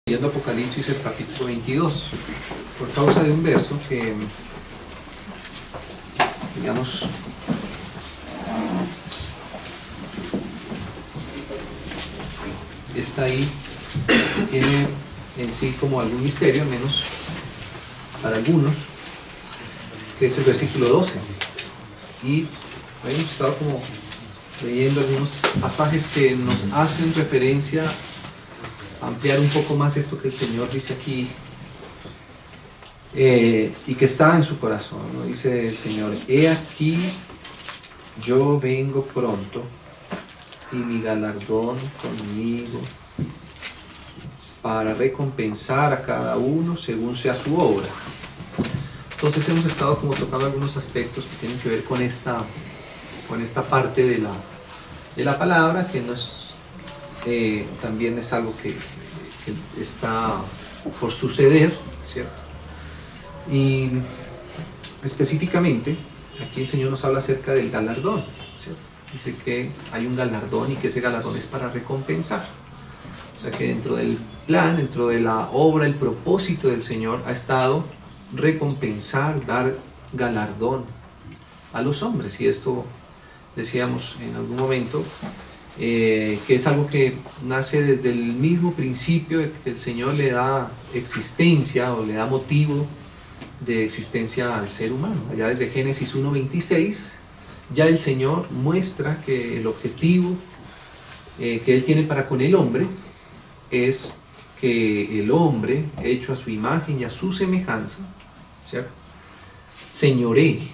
Leyendo Apocalipsis el capítulo 22 por causa de un verso que, digamos, está ahí, tiene en sí como algún misterio, al menos para algunos, que es el versículo 12. Y hemos estado como leyendo algunos pasajes que nos hacen referencia a ampliar un poco más esto que el Señor dice aquí, y que está en su corazón, ¿no? Dice el Señor: he aquí, yo vengo pronto, y mi galardón conmigo, para recompensar a cada uno según sea su obra. Entonces hemos estado como tocando algunos aspectos que tienen que ver con esta parte de la palabra, que no es, también es algo que está por suceder, ¿cierto? Y específicamente aquí el Señor nos habla acerca del galardón, ¿cierto? Dice que hay un galardón y que ese galardón es para recompensar. O sea que dentro del plan, dentro de la obra, el propósito del Señor ha estado recompensar, dar galardón a los hombres. Y esto decíamos en algún momento, que es algo que nace desde el mismo principio de que el Señor le da existencia o le da motivo de existencia al ser humano. Allá desde Génesis 1:26 ya el Señor muestra que el objetivo que Él tiene para con el hombre es que el hombre, hecho a su imagen y a su semejanza, ¿cierto?, señoree.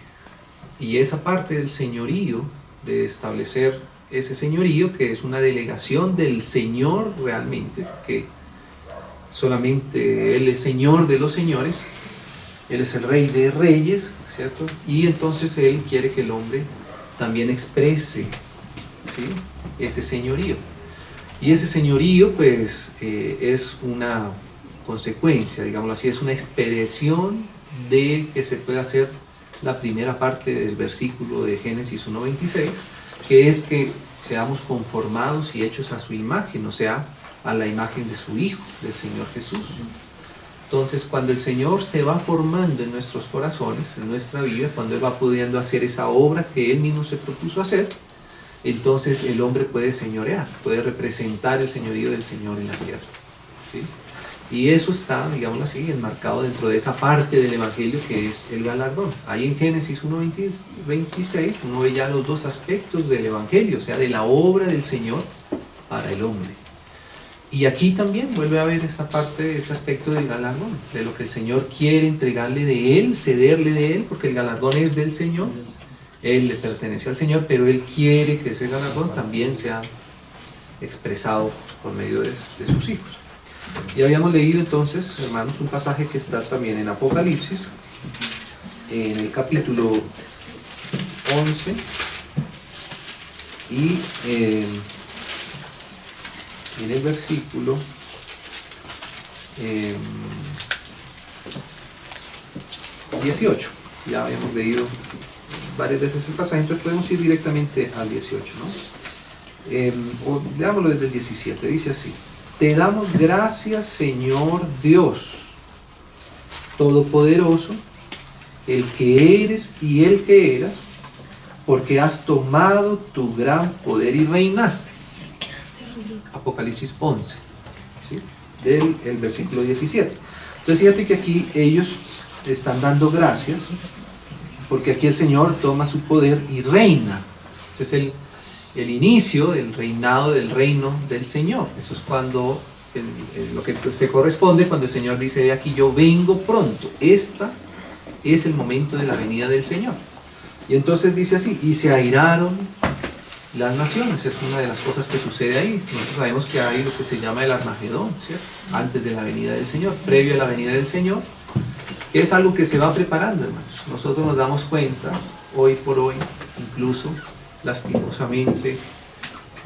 Y esa parte del señorío, de establecer ese señorío, que es una delegación del Señor realmente, que solamente Él es Señor de los señores, Él es el Rey de reyes, ¿cierto? Y entonces Él quiere que el hombre también exprese, ¿sí?, ese señorío. Y ese señorío, pues, es una consecuencia, digámoslo así, es una expresión de que se puede hacer la primera parte del versículo de Génesis 1:26, que es que seamos conformados y hechos a su imagen, o sea, a la imagen de su Hijo, del Señor Jesús. Entonces, cuando el Señor se va formando en nuestros corazones, en nuestra vida, cuando Él va pudiendo hacer esa obra que Él mismo se propuso hacer, entonces el hombre puede señorear, puede representar el señorío del Señor en la tierra, ¿sí? Y eso está, digámoslo así, enmarcado dentro de esa parte del Evangelio que es el galardón. Ahí en Génesis 1:26 uno ve ya los dos aspectos del Evangelio, o sea, de la obra del Señor para el hombre. Y aquí también vuelve a ver esa parte, ese aspecto del galardón, de lo que el Señor quiere entregarle de Él, cederle de Él, porque el galardón es del Señor, Él le pertenece al Señor, pero Él quiere que ese galardón también sea expresado por medio de sus hijos. Y habíamos leído entonces, hermanos, un pasaje que está también en Apocalipsis, en el capítulo 11, y en el versículo 18. Ya habíamos leído varias veces el pasaje, entonces podemos ir directamente al 18, ¿no? O leámoslo desde el 17, dice así: te damos gracias, Señor Dios Todopoderoso, el que eres y el que eras, porque has tomado tu gran poder y reinaste. Apocalipsis 11, ¿sí?, del versículo 17. Entonces fíjate que aquí ellos están dando gracias, porque aquí el Señor toma su poder y reina. Ese es el inicio del reinado del reino del Señor. Eso es cuando lo que se corresponde cuando el Señor dice: de aquí yo vengo pronto. Esta es el momento de la venida del Señor. Y entonces dice así: y se airaron las naciones. Es una de las cosas que sucede ahí. Nosotros sabemos que hay lo que se llama el Armagedón, ¿cierto?, antes de la venida del Señor, previo a la venida del Señor, que es algo que se va preparando, hermanos. Nosotros nos damos cuenta hoy por hoy, incluso lastimosamente,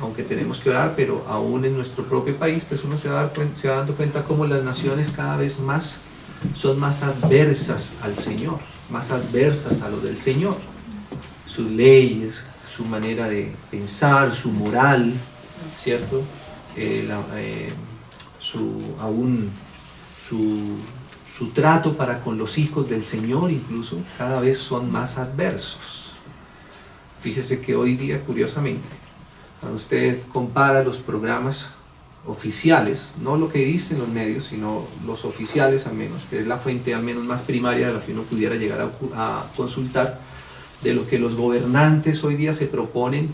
aunque tenemos que orar, pero aún en nuestro propio país, pues uno se va dando cuenta cómo las naciones cada vez más son más adversas al Señor, más adversas a lo del Señor. Sus leyes, su manera de pensar, su moral, ¿cierto?, su trato para con los hijos del Señor incluso cada vez son más adversos. Fíjese que hoy día, curiosamente, cuando usted compara los programas oficiales, no lo que dicen los medios, sino los oficiales al menos, que es la fuente al menos más primaria de la que uno pudiera llegar a consultar, de lo que los gobernantes hoy día se proponen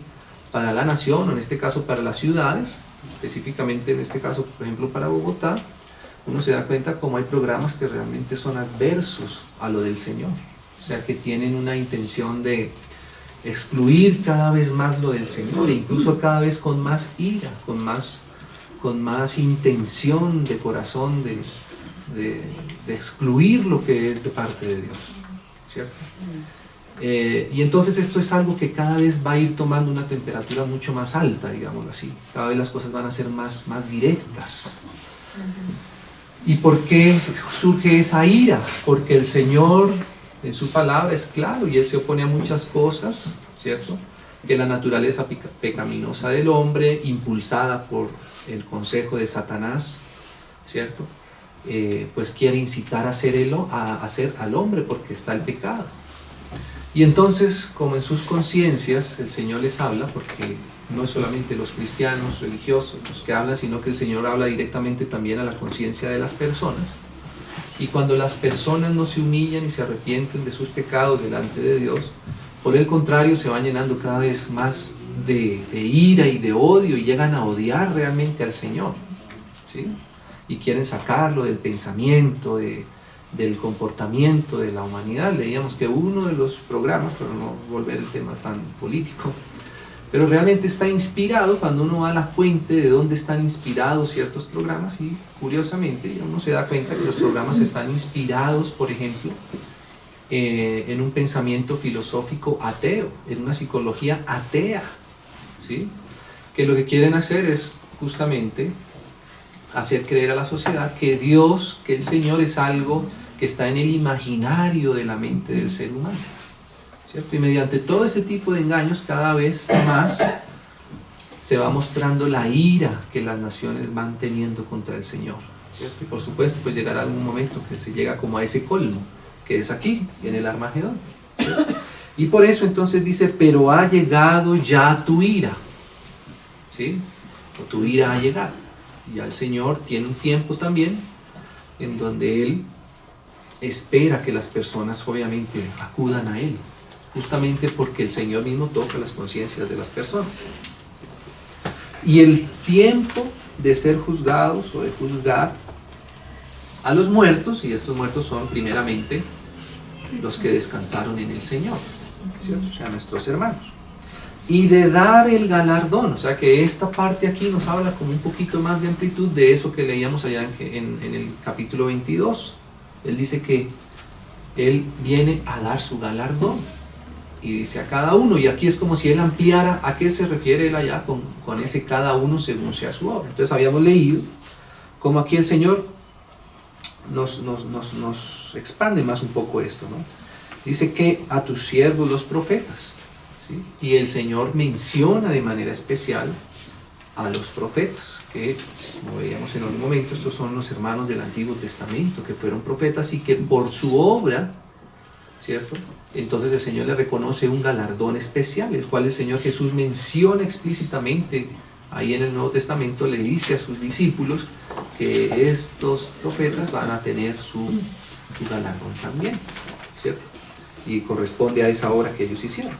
para la nación, o en este caso para las ciudades, específicamente en este caso, por ejemplo, para Bogotá, uno se da cuenta cómo hay programas que realmente son adversos a lo del Señor, o sea, que tienen una intención de excluir cada vez más lo del Señor, e incluso cada vez con más ira, con más intención de corazón de excluir lo que es de parte de Dios, ¿cierto? Y entonces esto es algo que cada vez va a ir tomando una temperatura mucho más alta, digámoslo así. Cada vez las cosas van a ser más directas. ¿Y por qué surge esa ira? Porque el Señor en su palabra es claro y Él se opone a muchas cosas, ¿cierto? Que la naturaleza pecaminosa del hombre, impulsada por el consejo de Satanás, ¿cierto? Pues quiere incitar a hacer al hombre porque está el pecado. Y entonces, como en sus conciencias el Señor les habla, porque no es solamente los cristianos religiosos los que hablan, sino que el Señor habla directamente también a la conciencia de las personas. Y cuando las personas no se humillan y se arrepienten de sus pecados delante de Dios, por el contrario se van llenando cada vez más de ira y de odio y llegan a odiar realmente al Señor, ¿sí? Y quieren sacarlo del pensamiento, del comportamiento de la humanidad. Leíamos que uno de los programas, para no volver el tema tan político, pero realmente está inspirado, cuando uno va a la fuente de dónde están inspirados ciertos programas, y curiosamente uno se da cuenta que los programas están inspirados, por ejemplo, en un pensamiento filosófico ateo, en una psicología atea, ¿sí? Que lo que quieren hacer es justamente hacer creer a la sociedad que Dios, que el Señor es algo que está en el imaginario de la mente del ser humano, ¿cierto? Y mediante todo ese tipo de engaños cada vez más se va mostrando la ira que las naciones van teniendo contra el Señor, ¿cierto? Y por supuesto pues llegará algún momento que se llega como a ese colmo, que es aquí, en el Armagedón, ¿cierto? Y por eso entonces dice, pero ha llegado ya tu ira, ¿sí? O tu ira ha llegado. Ya el Señor tiene un tiempo también en donde Él espera que las personas obviamente acudan a Él, justamente porque el Señor mismo toca las conciencias de las personas. Y el tiempo de ser juzgados o de juzgar a los muertos, y estos muertos son primeramente los que descansaron en el Señor, ¿cierto? O sea, nuestros hermanos. Y de dar el galardón, o sea que esta parte aquí nos habla como un poquito más de amplitud de eso que leíamos allá en el capítulo 22. Él dice que Él viene a dar su galardón, y dice a cada uno, y aquí es como si Él ampliara a qué se refiere Él allá con ese cada uno según sea su obra. Entonces habíamos leído como aquí el Señor nos expande más un poco esto, ¿no? Dice que a tus siervos los profetas, ¿sí? Y el Señor menciona de manera especial a los profetas, que como veíamos en algún momento, estos son los hermanos del Antiguo Testamento que fueron profetas y que por su obra, ¿cierto? Entonces el Señor le reconoce un galardón especial, el cual el Señor Jesús menciona explícitamente ahí en el Nuevo Testamento. Le dice a sus discípulos que estos profetas van a tener su galardón también, ¿cierto? Y corresponde a esa obra que ellos hicieron.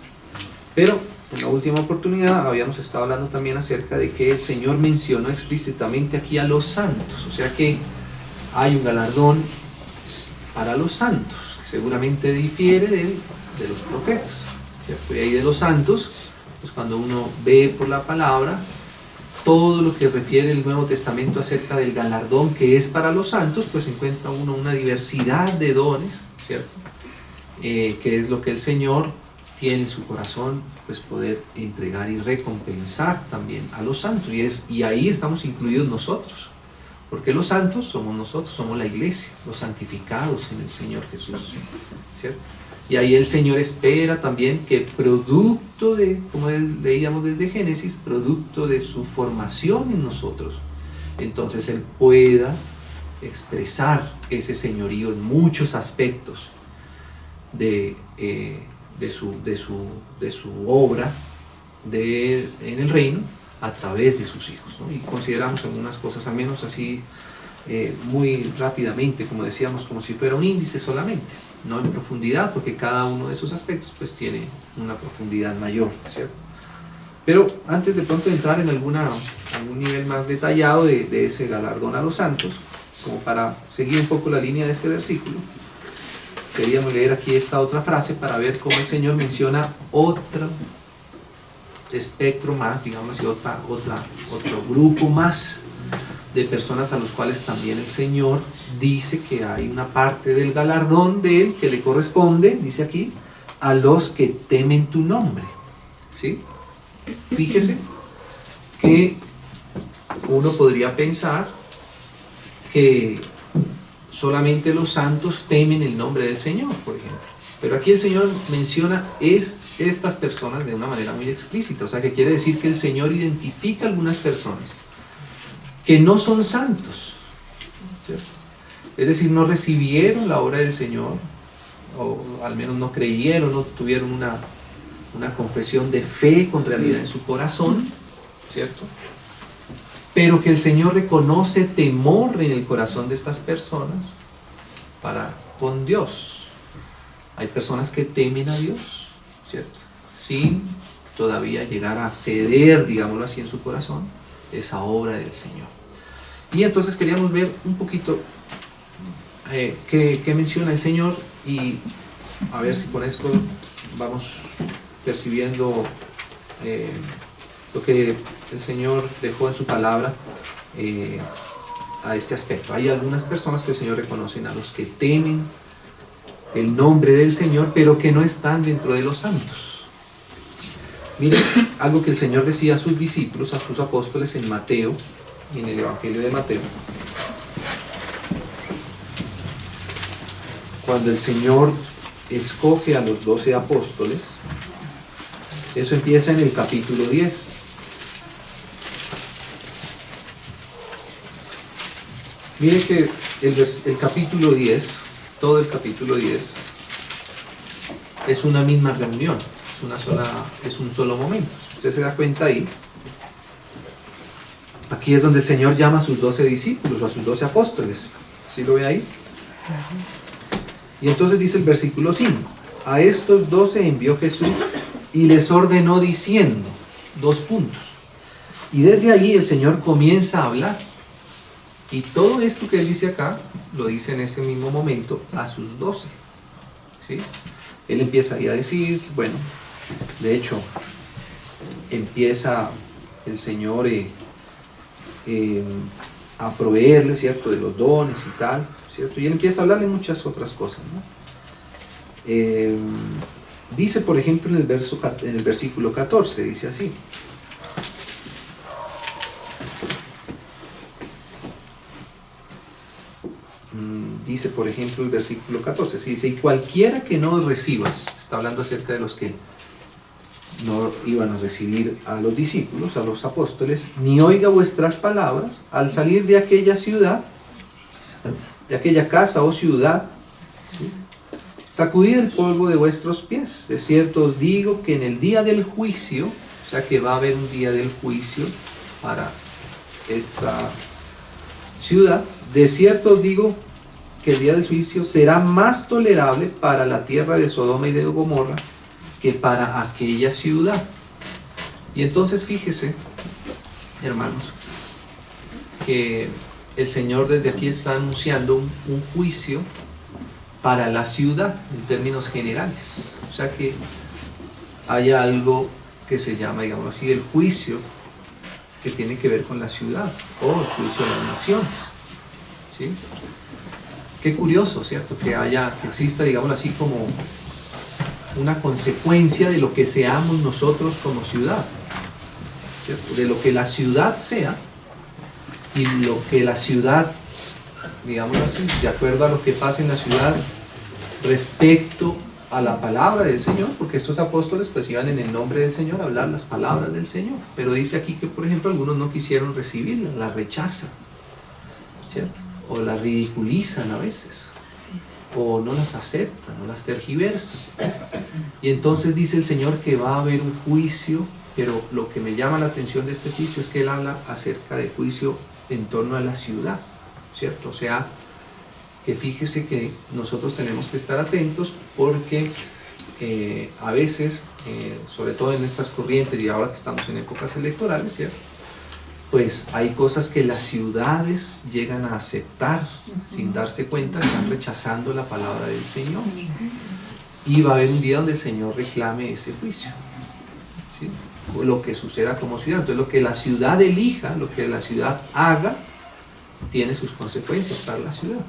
Pero en la última oportunidad habíamos estado hablando también acerca de que el Señor mencionó explícitamente aquí a los santos, o sea que hay un galardón para los santos, que seguramente difiere de los profetas, ¿cierto? Y ahí de los santos, pues cuando uno ve por la palabra todo lo que refiere el Nuevo Testamento acerca del galardón que es para los santos, pues encuentra uno una diversidad de dones, ¿cierto? Que es lo que el Señor tiene en su corazón, pues poder entregar y recompensar también a los santos, y ahí estamos incluidos nosotros, porque los santos somos nosotros, somos la iglesia, los santificados en el Señor Jesús, ¿cierto? Y ahí el Señor espera también que producto de, como leíamos desde Génesis, producto de su formación en nosotros, entonces Él pueda expresar ese señorío en muchos aspectos de su obra en el reino a través de sus hijos, ¿no? Y consideramos algunas cosas, al menos así muy rápidamente, como decíamos, como si fuera un índice solamente, no en profundidad, porque cada uno de esos aspectos pues tiene una profundidad mayor, ¿cierto? Pero antes de pronto entrar en algún nivel más detallado de ese galardón a los santos, como para seguir un poco la línea de este versículo, queríamos leer aquí esta otra frase para ver cómo el Señor menciona otro espectro más, digamos así, otro grupo más de personas a los cuales también el Señor dice que hay una parte del galardón de Él que le corresponde, dice aquí, a los que temen tu nombre, ¿sí? Fíjese que uno podría pensar que solamente los santos temen el nombre del Señor, por ejemplo. Pero aquí el Señor menciona estas personas de una manera muy explícita. O sea, que quiere decir que el Señor identifica a algunas personas que no son santos, ¿cierto? Es decir, no recibieron la obra del Señor, o al menos no creyeron, no tuvieron una confesión de fe con realidad en su corazón, ¿cierto? Pero que el Señor reconoce temor en el corazón de estas personas con Dios. Hay personas que temen a Dios, ¿cierto? Sin todavía llegar a ceder, digámoslo así, en su corazón, esa obra del Señor. Y entonces queríamos ver un poquito qué menciona el Señor, y a ver si con esto vamos percibiendo lo que el Señor dejó en su palabra a este aspecto. Hay algunas personas que el Señor reconoce a los que temen el nombre del Señor, pero que no están dentro de los santos. Miren algo que el Señor decía a sus discípulos, a sus apóstoles, en Mateo, en el Evangelio de Mateo. Cuando el Señor escoge a los 12 apóstoles, eso empieza en el capítulo 10. Mire que el capítulo 10, todo el capítulo 10, es una misma reunión, es un solo momento. Si usted se da cuenta ahí, aquí es donde el Señor llama a sus 12 discípulos, a sus 12 apóstoles. ¿Sí lo ve ahí? Y entonces dice el versículo 5, a estos 12 envió Jesús y les ordenó diciendo, 2 puntos. Y desde ahí el Señor comienza a hablar. Y todo esto que Él dice acá, lo dice en ese mismo momento a sus 12. ¿Sí? Él empieza ahí a decir, bueno, de hecho, empieza el Señor a proveerle, ¿cierto?, de los dones y tal, ¿cierto? Y Él empieza a hablarle muchas otras cosas, ¿no? Dice, por ejemplo, en el versículo 14, dice así. Dice, por ejemplo, el versículo 14, dice, y cualquiera que no os reciba, está hablando acerca de los que no iban a recibir a los discípulos, a los apóstoles, ni oiga vuestras palabras, al salir de aquella ciudad, de aquella casa o ciudad, ¿sí?, sacudid el polvo de vuestros pies. De cierto os digo que en el día del juicio, o sea que va a haber un día del juicio para esta ciudad, de cierto os digo que el día del juicio será más tolerable para la tierra de Sodoma y de Gomorra que para aquella ciudad. Y entonces fíjese, hermanos, que el Señor desde aquí está anunciando un juicio para la ciudad en términos generales. O sea que hay algo que se llama, digamos así, el juicio que tiene que ver con la ciudad, o el juicio de las naciones, ¿sí? Qué curioso, ¿cierto? Que exista, digamos así, como una consecuencia de lo que seamos nosotros como ciudad, ¿cierto? De lo que la ciudad sea, y lo que la ciudad, digamos así, de acuerdo a lo que pasa en la ciudad respecto a la palabra del Señor, porque estos apóstoles pues iban en el nombre del Señor a hablar las palabras del Señor, pero dice aquí que, por ejemplo, algunos no quisieron recibirla, la rechazan, ¿cierto? O las ridiculizan a veces, o no las aceptan, o las tergiversan. Y entonces dice el Señor que va a haber un juicio, pero lo que me llama la atención de este juicio es que Él habla acerca de juicio en torno a la ciudad, ¿cierto? O sea, que fíjese que nosotros tenemos que estar atentos porque a veces, sobre todo en estas corrientes y ahora que estamos en épocas electorales, ¿cierto? Pues hay cosas que las ciudades llegan a aceptar sin darse cuenta, están rechazando la palabra del Señor. Y va a haber un día donde el Señor reclame ese juicio, ¿sí? Lo que suceda como ciudad. Entonces lo que la ciudad elija, lo que la ciudad haga, tiene sus consecuencias para la ciudad.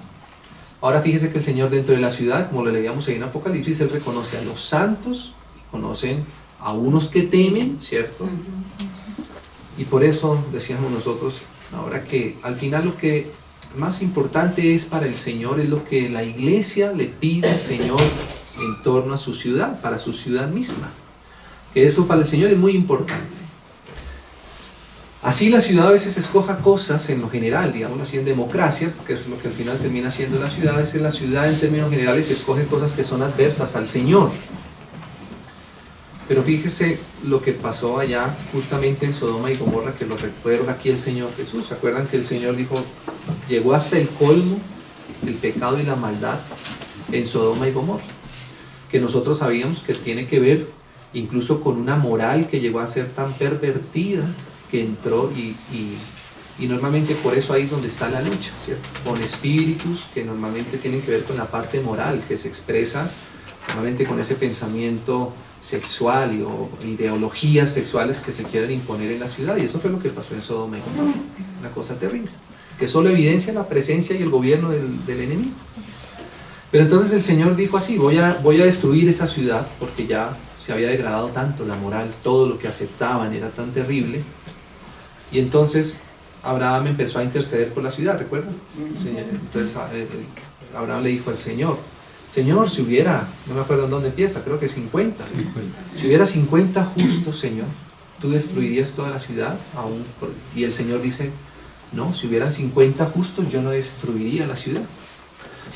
Ahora fíjese que el Señor dentro de la ciudad, como lo leíamos ahí en Apocalipsis, Él reconoce a los santos, conocen a unos que temen, ¿cierto? Y por eso decíamos nosotros ahora que al final lo que más importante es para el Señor es lo que la iglesia le pide al Señor en torno a su ciudad, para su ciudad misma. Que eso para el Señor es muy importante. Así la ciudad a veces escoja cosas en lo general, digámoslo así, en democracia, porque es lo que al final termina siendo la ciudad. A veces la ciudad en términos generales escoge cosas que son adversas al Señor. Pero fíjese lo que pasó allá justamente en Sodoma y Gomorra, que lo recuerda aquí el Señor Jesús. ¿Se acuerdan que el Señor dijo, llegó hasta el colmo el pecado y la maldad en Sodoma y Gomorra? Que nosotros sabíamos que tiene que ver incluso con una moral que llegó a ser tan pervertida que entró y normalmente por eso ahí es donde está la lucha, ¿cierto? Con espíritus que normalmente tienen que ver con la parte moral, que se expresa normalmente con ese pensamiento sexual o ideologías sexuales que se quieren imponer en la ciudad, y eso fue lo que pasó en Sodoma y Gomorra, una cosa terrible, que solo evidencia la presencia y el gobierno del enemigo. Pero entonces el Señor dijo así, voy a destruir esa ciudad, porque ya se había degradado tanto la moral, todo lo que aceptaban era tan terrible, y entonces Abraham empezó a interceder por la ciudad, ¿recuerdan? Entonces Abraham le dijo al Señor, Señor, si hubiera, no me acuerdo en dónde empieza, creo que 50. Si hubiera 50 justos, Señor, ¿tú destruirías toda la ciudad? Y el Señor dice, no, si hubieran 50 justos, yo no destruiría la ciudad.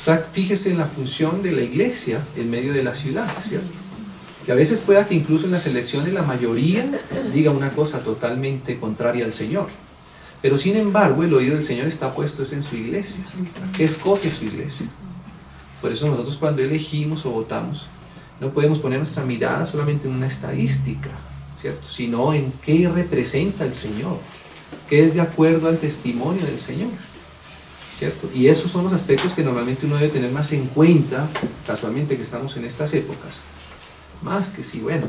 O sea, fíjese en la función de la iglesia en medio de la ciudad, ¿cierto? Que a veces pueda que incluso en las elecciones la mayoría diga una cosa totalmente contraria al Señor. Pero sin embargo, el oído del Señor está puesto en su iglesia. ¿Qué escoge su iglesia? Por eso nosotros cuando elegimos o votamos, no podemos poner nuestra mirada solamente en una estadística, ¿cierto? Sino en qué representa el Señor, qué es de acuerdo al testimonio del Señor, ¿cierto? Y esos son los aspectos que normalmente uno debe tener más en cuenta, casualmente que estamos en estas épocas. Más que si, bueno,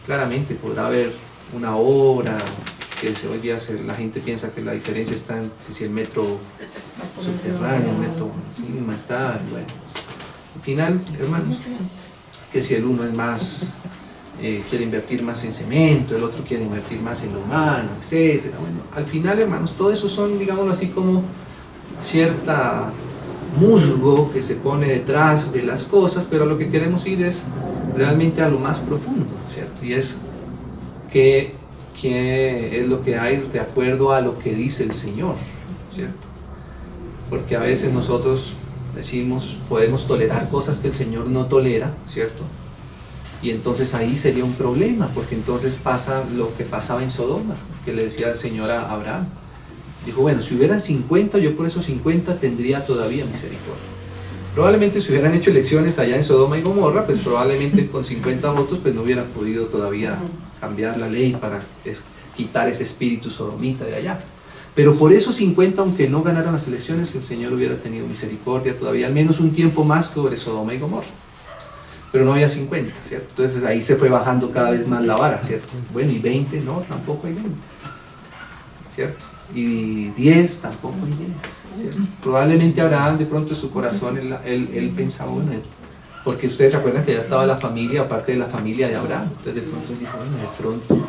claramente podrá haber una obra, que hoy día la gente piensa que la diferencia está en si el metro subterráneo, el metro metal, bueno. Al final, hermanos, que si el uno es más, quiere invertir más en cemento, el otro quiere invertir más en lo humano, etc. Bueno, al final, hermanos, todo eso son, digámoslo así, como cierta musgo que se pone detrás de las cosas, pero lo que queremos ir es realmente a lo más profundo, ¿cierto? Y es qué es lo que hay de acuerdo a lo que dice el Señor, ¿cierto? Porque a veces nosotros decimos, podemos tolerar cosas que el Señor no tolera, ¿cierto? Y entonces ahí sería un problema, porque entonces pasa lo que pasaba en Sodoma, que le decía el Señor a Abraham. Dijo, bueno, si hubieran 50, yo por esos 50 tendría todavía misericordia. Probablemente si hubieran hecho elecciones allá en Sodoma y Gomorra, pues probablemente con 50 votos pues no hubieran podido todavía cambiar la ley para quitar ese espíritu sodomita de allá. Pero por esos 50, aunque no ganaran las elecciones, el Señor hubiera tenido misericordia todavía, al menos un tiempo más sobre Sodoma y Gomorra. Pero no había 50, ¿cierto? Entonces ahí se fue bajando cada vez más la vara, ¿cierto? Bueno, y 20, no, tampoco hay 20, ¿cierto? Y 10, tampoco hay 10, ¿cierto? Probablemente Abraham de pronto en su corazón, él pensaba, bueno, porque ustedes se acuerdan que ya estaba la familia, aparte de la familia de Abraham, entonces de pronto dijo, bueno, de pronto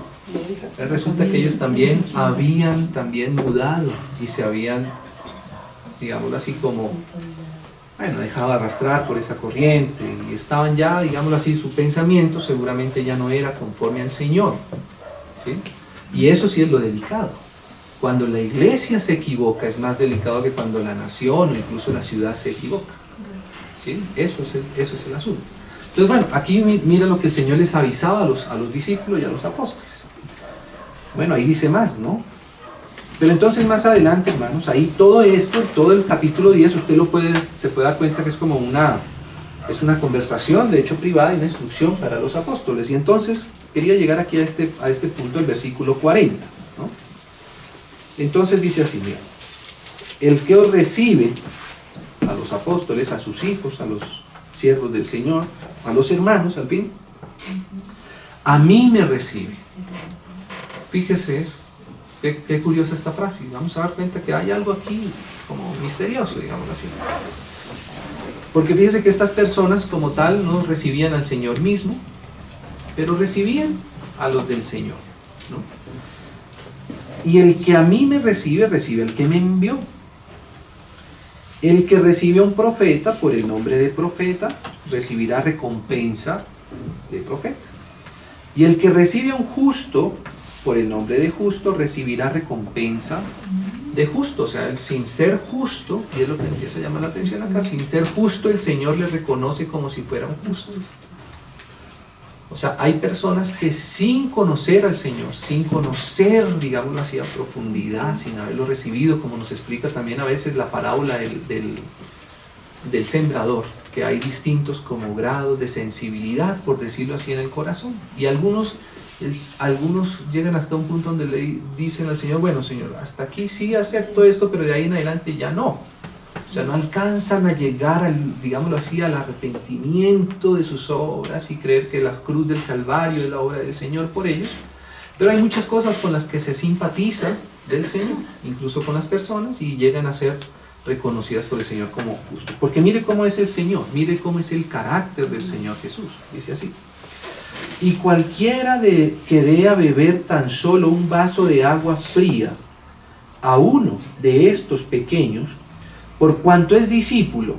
resulta que ellos también habían mudado y se habían, digámoslo así, como, bueno, dejado arrastrar por esa corriente y estaban ya, digámoslo así, su pensamiento seguramente ya no era conforme al Señor, ¿sí? Y eso sí es lo delicado, Cuando la iglesia se equivoca es más delicado que cuando la nación o incluso la ciudad se equivoca. ¿Sí? Eso es el asunto. Entonces, bueno, aquí mira lo que el Señor les avisaba a los discípulos y a los apóstoles. Bueno, ahí dice más, ¿no? Pero entonces más adelante, hermanos, ahí todo esto, todo el capítulo 10, usted se puede dar cuenta que es como es una conversación, de hecho privada, y una instrucción para los apóstoles. Y entonces quería llegar aquí a este punto, el versículo 40, ¿no? Entonces dice así, mira, el que os recibe, a los apóstoles, a sus hijos, a los siervos del Señor, a los hermanos, al fin, a mí me recibe. Fíjese eso. Qué curiosa esta frase. Vamos a dar cuenta que hay algo aquí como misterioso, digamos así. Porque fíjese que estas personas como tal no recibían al Señor mismo, pero recibían a los del Señor, ¿no? Y el que a mí me recibe, recibe al que me envió. El que recibe a un profeta por el nombre de profeta, recibirá recompensa de profeta. Y el que recibe a un justo por el nombre de justo, recibirá recompensa de justo. O sea, el sin ser justo, y es lo que empieza a llamar la atención acá, sin ser justo el Señor le reconoce como si fuera un justo. O sea, hay personas que sin conocer al Señor, sin conocer, digámoslo así, a profundidad, sin haberlo recibido, como nos explica también a veces la parábola del sembrador, que hay distintos como grados de sensibilidad, por decirlo así, en el corazón. Y algunos llegan hasta un punto donde le dicen al Señor, bueno, Señor, hasta aquí sí acepto esto, pero de ahí en adelante ya no. O sea, no alcanzan a llegar, digámoslo así, al arrepentimiento de sus obras y creer que la cruz del Calvario es la obra del Señor por ellos. Pero hay muchas cosas con las que se simpatiza del Señor, incluso con las personas, y llegan a ser reconocidas por el Señor como justos. Porque mire cómo es el Señor, mire cómo es el carácter del Señor Jesús. Dice así: y cualquiera que dé a beber tan solo un vaso de agua fría a uno de estos pequeños, por cuanto es discípulo,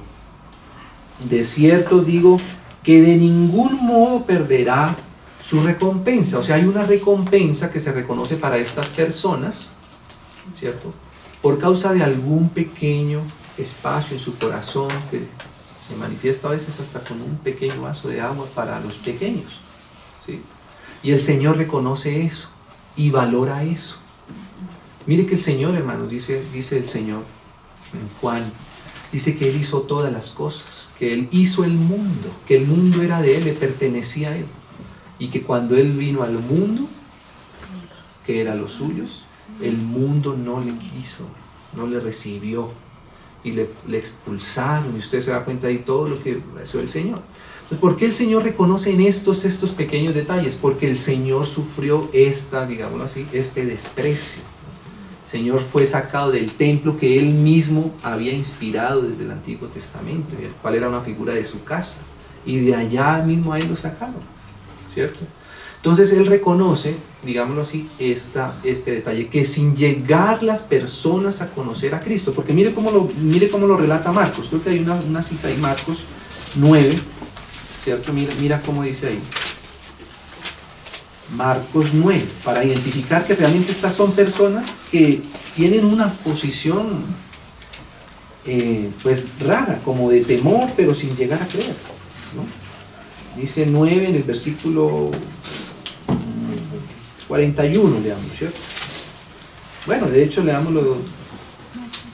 de cierto digo que de ningún modo perderá su recompensa. O sea, hay una recompensa que se reconoce para estas personas, ¿cierto? Por causa de algún pequeño espacio en su corazón que se manifiesta a veces hasta con un pequeño vaso de agua para los pequeños, ¿sí? Y el Señor reconoce eso y valora eso. Mire que el Señor, hermanos, dice el Señor en Juan, dice que Él hizo todas las cosas, que Él hizo el mundo, que el mundo era de Él, le pertenecía a Él, y que cuando Él vino al mundo, que era los suyos, el mundo no le quiso, no le recibió, y le expulsaron, y usted se da cuenta de todo lo que hizo el Señor. Entonces, ¿por qué el Señor reconoce en estos pequeños detalles? Porque el Señor sufrió digámoslo así, este desprecio. Señor fue sacado del templo que Él mismo había inspirado desde el Antiguo Testamento, el cual era una figura de su casa, y de allá mismo a Él lo sacaron, ¿cierto? Entonces Él reconoce, digámoslo así, este detalle, que sin llegar las personas a conocer a Cristo, porque mire cómo lo relata Marcos. Creo que hay una cita ahí, Marcos 9, ¿cierto? Mira cómo dice ahí. Marcos 9, para identificar que realmente estas son personas que tienen una posición pues rara, como de temor, pero sin llegar a creer, ¿no? Dice 9 en el versículo 41, leamos, ¿cierto? Bueno, de hecho leámoslo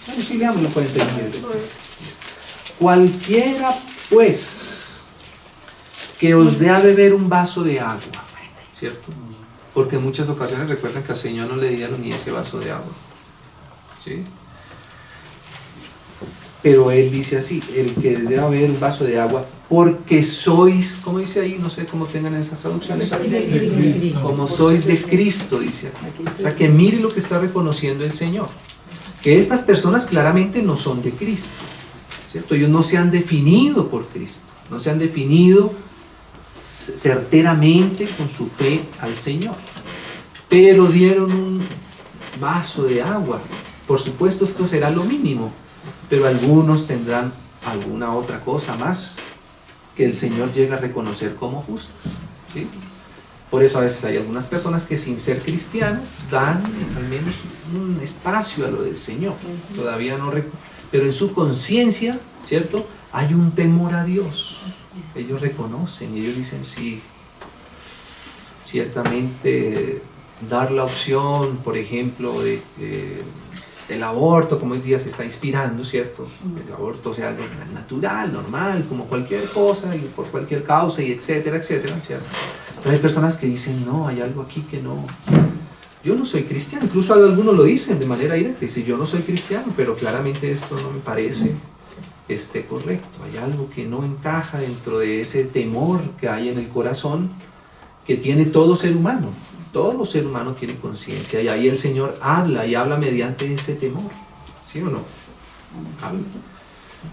41. Cualquiera pues que os dé a beber un vaso de agua, ¿cierto? Porque en muchas ocasiones recuerdan que al Señor no le dieron ni ese vaso de agua, ¿sí? Pero Él dice así: el que debe beber un vaso de agua, porque sois, ¿cómo dice ahí? No sé cómo tengan esas traducciones. Como sois de Cristo, dice aquí. O sea, que mire lo que está reconociendo el Señor, que estas personas claramente no son de Cristo, ¿cierto? Ellos no se han definido por Cristo, no se han definido certeramente con su fe al Señor, pero dieron un vaso de agua. Por supuesto, esto será lo mínimo, pero algunos tendrán alguna otra cosa más que el Señor llega a reconocer como justos, ¿sí? Por eso a veces hay algunas personas que sin ser cristianas dan al menos un espacio a lo del Señor, todavía no, pero en su conciencia, ¿cierto?, hay un temor a Dios. Ellos reconocen y ellos dicen, sí, ciertamente dar la opción, por ejemplo, de el aborto, como hoy día se está inspirando, ¿cierto? El aborto sea algo natural, normal, como cualquier cosa, y por cualquier causa, y etcétera, etcétera, ¿cierto? Pero hay personas que dicen, no, hay algo aquí que no... Yo no soy cristiano, incluso algunos lo dicen de manera directa, dicen, yo no soy cristiano, pero claramente esto no me parece que esté correcto. Hay algo que no encaja dentro de ese temor que hay en el corazón que tiene todo ser humano. Todo ser humano tiene conciencia y ahí el Señor habla y habla mediante ese temor, ¿sí o no? Habla.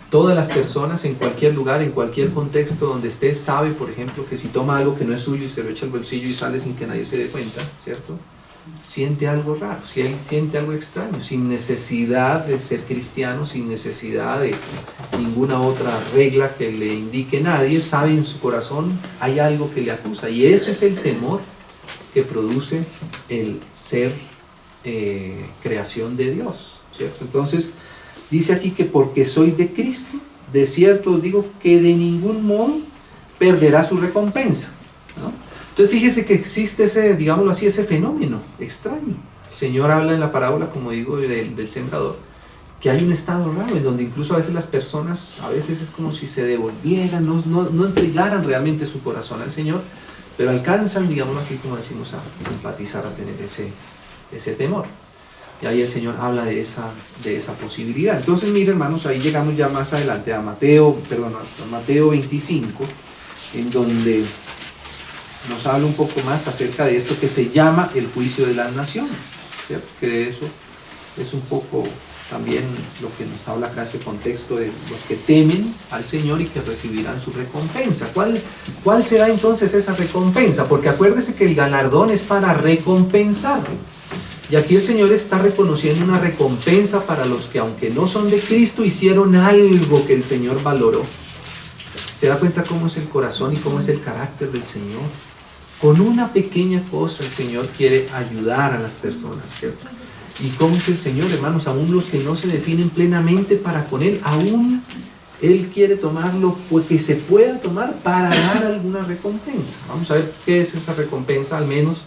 Todas las personas en cualquier lugar, en cualquier contexto donde esté, sabe, por ejemplo, que si toma algo que no es suyo y se lo echa al bolsillo y sale sin que nadie se dé cuenta, ¿cierto? Siente algo raro, siente algo extraño, sin necesidad de ser cristiano, sin necesidad de ninguna otra regla que le indique nadie, sabe en su corazón hay algo que le acusa y eso es el temor que produce el ser creación de Dios, ¿cierto? Entonces dice aquí que porque sois de Cristo, de cierto os digo que de ningún modo perderá su recompensa, ¿no? Entonces fíjese que existe ese, digámoslo así, ese fenómeno extraño. El Señor habla en la parábola, como digo, del sembrador, que hay un estado raro en donde incluso a veces las personas, a veces es como si se devolvieran, no entregaran realmente su corazón al Señor, pero alcanzan, digámoslo así, como decimos, a simpatizar, a tener ese temor. Y ahí el Señor habla de esa posibilidad. Entonces, miren, hermanos, ahí llegamos ya más adelante a hasta Mateo 25, en donde nos habla un poco más acerca de esto que se llama el juicio de las naciones, ¿cierto? Que de eso es un poco también lo que nos habla acá, ese contexto de los que temen al Señor y que recibirán su recompensa. ¿Cuál será entonces esa recompensa? Porque acuérdese que el galardón es para recompensar. Y aquí el Señor está reconociendo una recompensa para los que, aunque no son de Cristo, hicieron algo que el Señor valoró. ¿Se da cuenta cómo es el corazón y cómo es el carácter del Señor? Con una pequeña cosa el Señor quiere ayudar a las personas, ¿cierto? ¿Y cómo es el Señor, hermanos? Aún los que no se definen plenamente para con Él, aún Él quiere tomarlo porque se pueda tomar para dar alguna recompensa. Vamos a ver qué es esa recompensa, al menos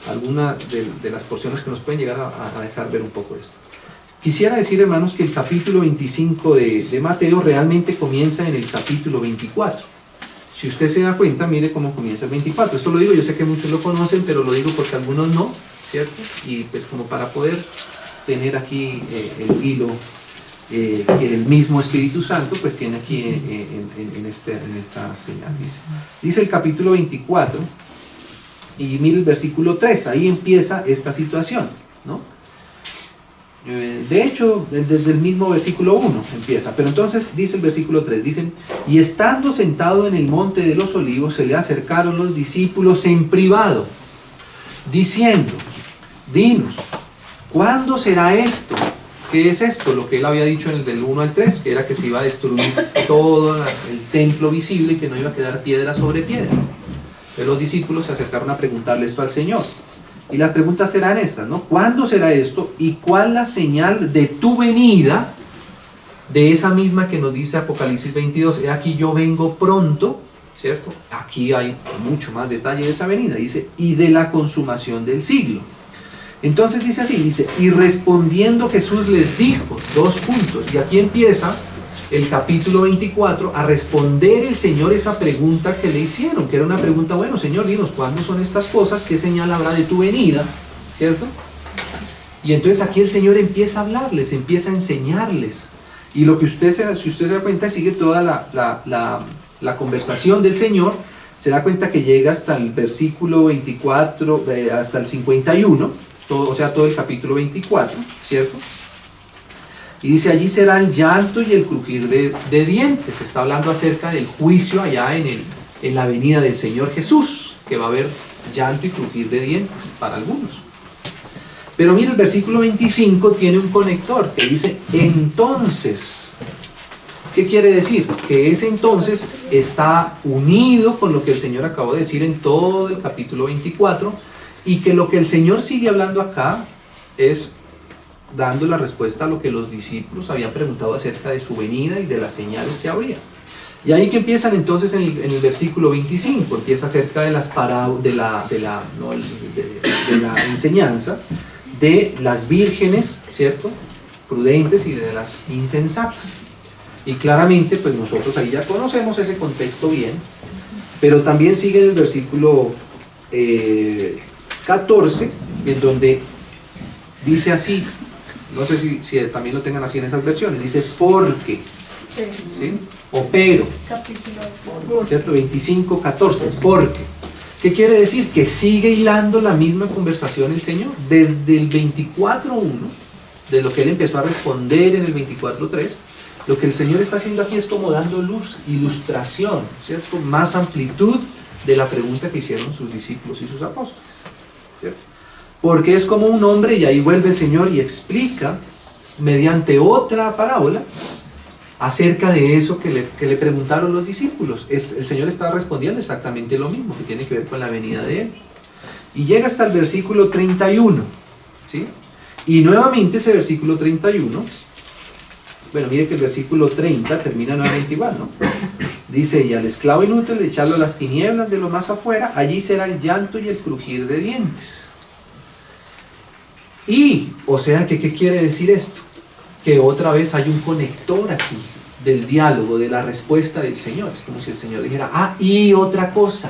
alguna de las porciones que nos pueden llegar a dejar ver un poco esto. Quisiera decir, hermanos, que el capítulo 25 de Mateo realmente comienza en el capítulo 24. Si usted se da cuenta, mire cómo comienza el 24. Esto lo digo, yo sé que muchos lo conocen, pero lo digo porque algunos no, ¿cierto? Y pues como para poder tener aquí el hilo que el mismo Espíritu Santo pues tiene aquí en esta señal. Dice el capítulo 24 y mire el versículo 3, ahí empieza esta situación, ¿no? De hecho, desde el mismo versículo 1 empieza, pero entonces dice el versículo 3, dice, y estando sentado en el monte de los olivos, se le acercaron los discípulos en privado, diciendo, dinos, ¿cuándo será esto? ¿Qué es esto? Lo que él había dicho en el del 1 al 3, que era que se iba a destruir todo el templo visible y que no iba a quedar piedra sobre piedra. Entonces los discípulos se acercaron a preguntarle esto al Señor. Y las preguntas serán estas, ¿no? ¿Cuándo será esto? ¿Y cuál la señal de tu venida? De esa misma que nos dice Apocalipsis 22. He aquí yo vengo pronto, ¿cierto? Aquí hay mucho más detalle de esa venida. Dice, y de la consumación del siglo. Entonces dice así, dice, y respondiendo Jesús les dijo, 2 puntos. Y aquí empieza el capítulo 24 a responder el Señor esa pregunta que le hicieron, que era una pregunta, bueno, Señor, dinos, ¿cuándo son estas cosas? ¿Qué señal habrá de tu venida? ¿Cierto? Y entonces aquí el Señor empieza a hablarles, empieza a enseñarles. Y lo que si usted se da cuenta, sigue toda la conversación del Señor, se da cuenta que llega hasta el versículo 24, hasta el 51, o sea, todo el capítulo 24, ¿cierto? Y dice, allí será el llanto y el crujir de dientes. Está hablando acerca del juicio allá en la venida del Señor Jesús, que va a haber llanto y crujir de dientes para algunos. Pero mira, el versículo 25 tiene un conector que dice, entonces. ¿Qué quiere decir? Que ese entonces está unido con lo que el Señor acabó de decir en todo el capítulo 24, y que lo que el Señor sigue hablando acá es dando la respuesta a lo que los discípulos habían preguntado acerca de su venida y de las señales que habría. Y ahí que empiezan entonces en el versículo 25, empieza acerca de la enseñanza de las vírgenes, ¿cierto?, prudentes, y de las insensatas. Y claramente, pues nosotros ahí ya conocemos ese contexto bien, pero también sigue en el versículo 14, en donde dice así, no sé si también lo tengan así en esas versiones, dice porque, ¿sí?, o pero, ¿cierto? 25, 14, porque. ¿Qué quiere decir? Que sigue hilando la misma conversación el Señor, desde el 24.1, de lo que Él empezó a responder en el 24.3, lo que el Señor está haciendo aquí es como dando luz, ilustración, ¿cierto?, más amplitud de la pregunta que hicieron sus discípulos y sus apóstoles, ¿cierto? Porque es como un hombre, y ahí vuelve el Señor y explica, mediante otra parábola, acerca de eso que le preguntaron los discípulos. El Señor está respondiendo exactamente lo mismo, que tiene que ver con la venida de Él. Y llega hasta el versículo 31, ¿sí? Y nuevamente ese versículo 31, bueno, mire que el versículo 30 termina nuevamente igual, ¿no? Dice, y al esclavo inútil de echarlo a las tinieblas de lo más afuera, allí será el llanto y el crujir de dientes. Y, o sea, ¿qué quiere decir esto? Que otra vez hay un conector aquí del diálogo, de la respuesta del Señor. Es como si el Señor dijera, y otra cosa,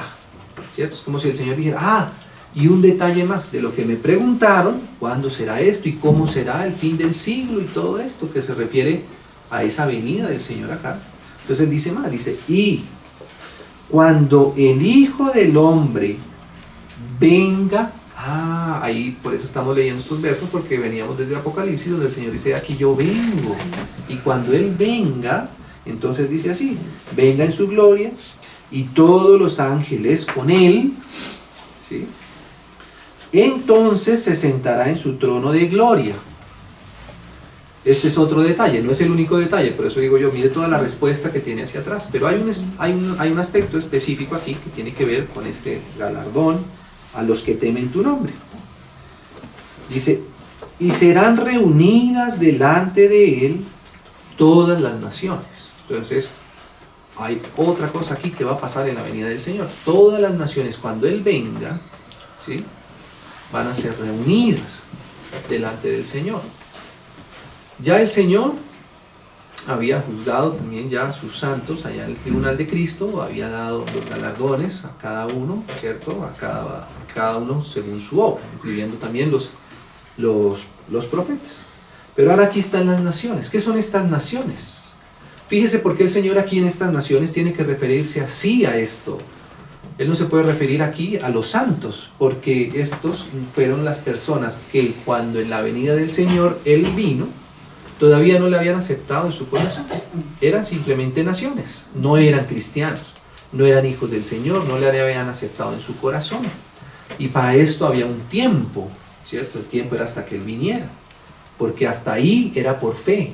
¿cierto? Es como si el Señor dijera, y un detalle más de lo que me preguntaron, ¿cuándo será esto? ¿Y cómo será el fin del siglo? Y todo esto que se refiere a esa venida del Señor acá. Entonces Él dice más, dice, y cuando el Hijo del Hombre venga, ahí por eso estamos leyendo estos versos, porque veníamos desde Apocalipsis, donde el Señor dice, aquí yo vengo. Y cuando Él venga, entonces dice así, venga en su gloria, y todos los ángeles con Él, ¿sí?, entonces se sentará en su trono de gloria. Este es otro detalle, no es el único detalle, por eso digo yo, mire toda la respuesta que tiene hacia atrás, pero hay un aspecto específico aquí que tiene que ver con este galardón a los que temen tu nombre. Dice, y serán reunidas delante de Él todas las naciones. Entonces, hay otra cosa aquí que va a pasar en la venida del Señor. Todas las naciones, cuando Él venga, ¿sí?, van a ser reunidas delante del Señor. Ya el Señor había juzgado también ya a sus santos allá en el tribunal de Cristo, había dado los galardones a cada uno, ¿cierto?, a cada uno según su obra, incluyendo también los profetas. Pero ahora aquí están las naciones. ¿Qué son estas naciones? Fíjese por qué el Señor aquí en estas naciones tiene que referirse así a esto. Él no se puede referir aquí a los santos, porque estos fueron las personas que cuando en la venida del Señor Él vino, todavía no le habían aceptado en su corazón. Eran simplemente naciones, no eran cristianos, no eran hijos del Señor, no le habían aceptado en su corazón. Y para esto había un tiempo, ¿cierto? El tiempo era hasta que Él viniera, porque hasta ahí era por fe.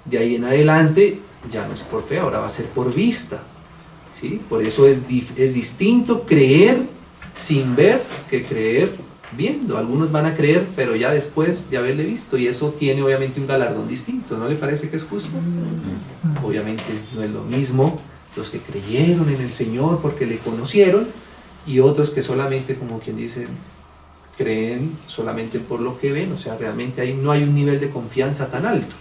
De ahí en adelante ya no es por fe, ahora va a ser por vista, ¿sí? Por eso es distinto creer sin ver que creer viendo. Algunos van a creer, pero ya después de haberle visto, y eso tiene obviamente un galardón distinto. ¿No le parece que es justo? Obviamente no es lo mismo los que creyeron en el Señor porque le conocieron, y otros que solamente, como quien dice, creen solamente por lo que ven. O sea, realmente ahí no hay un nivel de confianza tan alto.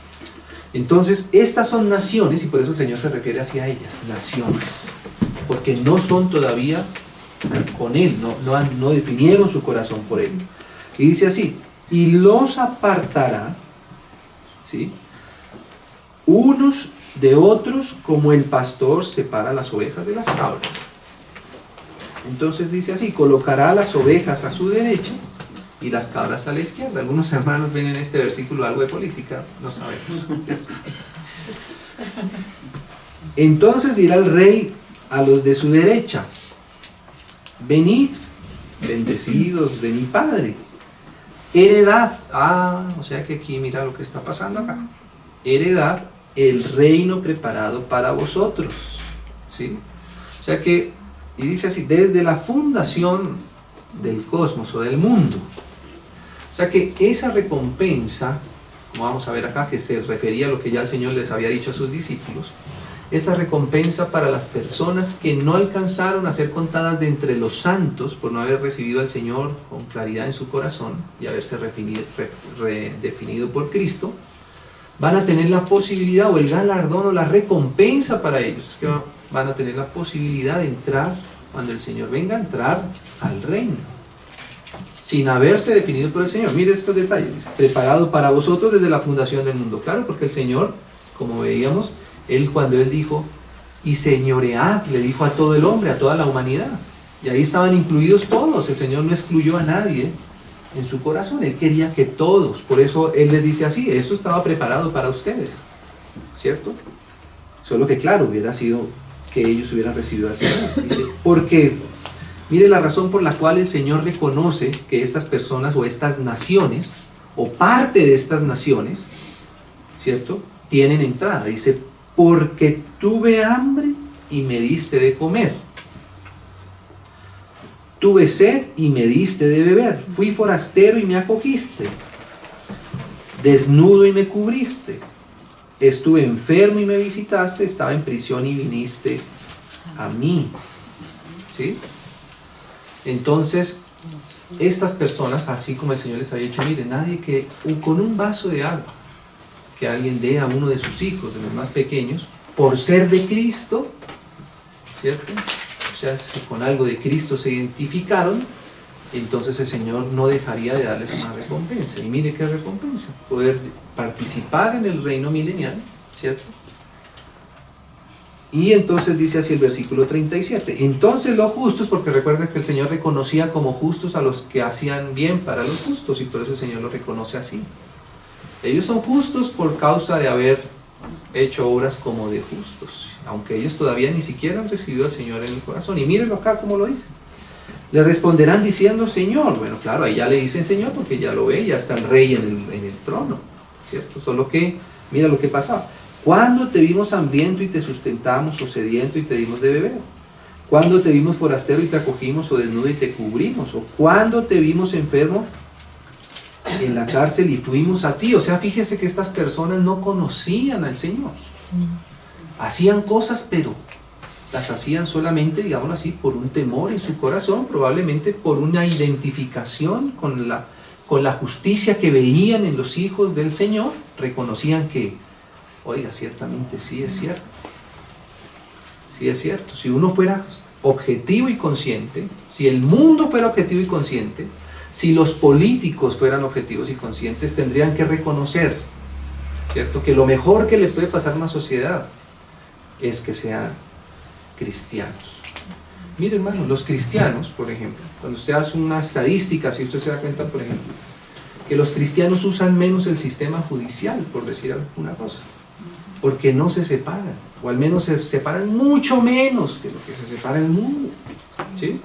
Entonces, estas son naciones, y por eso el Señor se refiere así a ellas, naciones, porque no son todavía con Él, no definieron su corazón por Él. Y dice así, y los apartará, ¿sí?, unos de otros, como el pastor separa las ovejas de las cabras. Entonces dice así, colocará las ovejas a su derecha y las cabras a la izquierda. Algunos hermanos ven en este versículo algo de política, no sabemos, ¿cierto? Entonces dirá el rey a los de su derecha, venid, bendecidos de mi Padre, heredad, o sea que aquí mira lo que está pasando acá, heredad el reino preparado para vosotros, ¿sí? O sea que, y dice así, desde la fundación del cosmos o del mundo. O sea que esa recompensa, como vamos a ver acá, que se refería a lo que ya el Señor les había dicho a sus discípulos, esa recompensa para las personas que no alcanzaron a ser contadas de entre los santos por no haber recibido al Señor con claridad en su corazón y haberse redefinido por Cristo, van a tener la posibilidad o el galardón o la recompensa para ellos, es que van a tener la posibilidad de entrar, cuando el Señor venga, a entrar al reino, sin haberse definido por el Señor. Mire estos detalles, dice, preparado para vosotros desde la fundación del mundo. Claro, porque el Señor, como veíamos, cuando Él dijo, y señoread, le dijo a todo el hombre, a toda la humanidad, y ahí estaban incluidos todos. El Señor no excluyó a nadie en su corazón, Él quería que todos, por eso Él les dice así, esto estaba preparado para ustedes, ¿cierto? Solo que claro, hubiera sido que ellos hubieran recibido al Señor. Dice, porque mire la razón por la cual el Señor reconoce que estas personas o estas naciones, o parte de estas naciones, ¿cierto?, tienen entrada. Dice, porque tuve hambre y me diste de comer, tuve sed y me diste de beber, fui forastero y me acogiste, desnudo y me cubriste, estuve enfermo y me visitaste, estaba en prisión y viniste a mí. ¿Sí? Entonces, estas personas, así como el Señor les había dicho, mire, nadie que con un vaso de agua que alguien dé a uno de sus hijos, de los más pequeños, por ser de Cristo, ¿cierto? O sea, si con algo de Cristo se identificaron, entonces el Señor no dejaría de darles una recompensa. Y mire qué recompensa, poder participar en el reino milenial, ¿cierto? Y entonces dice así el versículo 37, entonces los justos, porque recuerden que el Señor reconocía como justos a los que hacían bien para los justos, y por eso el Señor los reconoce así. Ellos son justos por causa de haber hecho obras como de justos, aunque ellos todavía ni siquiera han recibido al Señor en el corazón. Y mírenlo acá como lo dice. Le responderán diciendo Señor. Bueno, claro, ahí ya le dicen Señor porque ya lo ve, ya está el rey en el trono, ¿cierto? Solo que, mira lo que pasaba. ¿Cuándo te vimos hambriento y te sustentamos, o sediento y te dimos de beber? ¿Cuándo te vimos forastero y te acogimos, o desnudo y te cubrimos? ¿O cuándo te vimos enfermo en la cárcel y fuimos a ti? O sea, fíjese que estas personas no conocían al Señor. Hacían cosas, pero las hacían solamente, digámoslo así, por un temor en su corazón, probablemente por una identificación con la justicia que veían en los hijos del Señor. Reconocían que, oiga, ciertamente sí es cierto. Sí es cierto. Si uno fuera objetivo y consciente, si el mundo fuera objetivo y consciente, si los políticos fueran objetivos y conscientes, tendrían que reconocer, ¿cierto?, que lo mejor que le puede pasar a una sociedad es que sean cristianos. Mire, hermano, los cristianos, por ejemplo, cuando usted hace una estadística, si usted se da cuenta, por ejemplo, que los cristianos usan menos el sistema judicial, por decir alguna cosa, porque no se separan, o al menos se separan mucho menos que lo que se separa el mundo, ¿sí?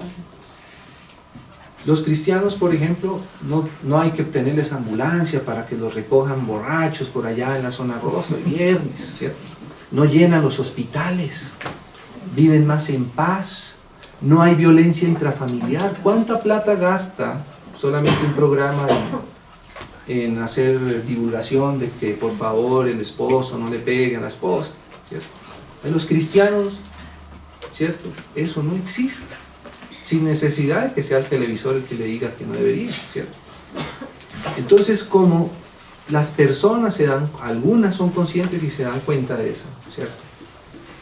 Los cristianos, por ejemplo, no hay que obtenerles ambulancia para que los recojan borrachos por allá en la zona rosa el viernes, ¿cierto? No llenan los hospitales, viven más en paz, no hay violencia intrafamiliar. ¿Cuánta plata gasta solamente un programa en hacer divulgación de que por favor el esposo no le pegue a la esposa, ¿cierto? En los cristianos, ¿cierto?, eso no existe, sin necesidad de que sea el televisor el que le diga que no debería, ¿cierto? Entonces, como las personas algunas son conscientes y se dan cuenta de eso, ¿cierto?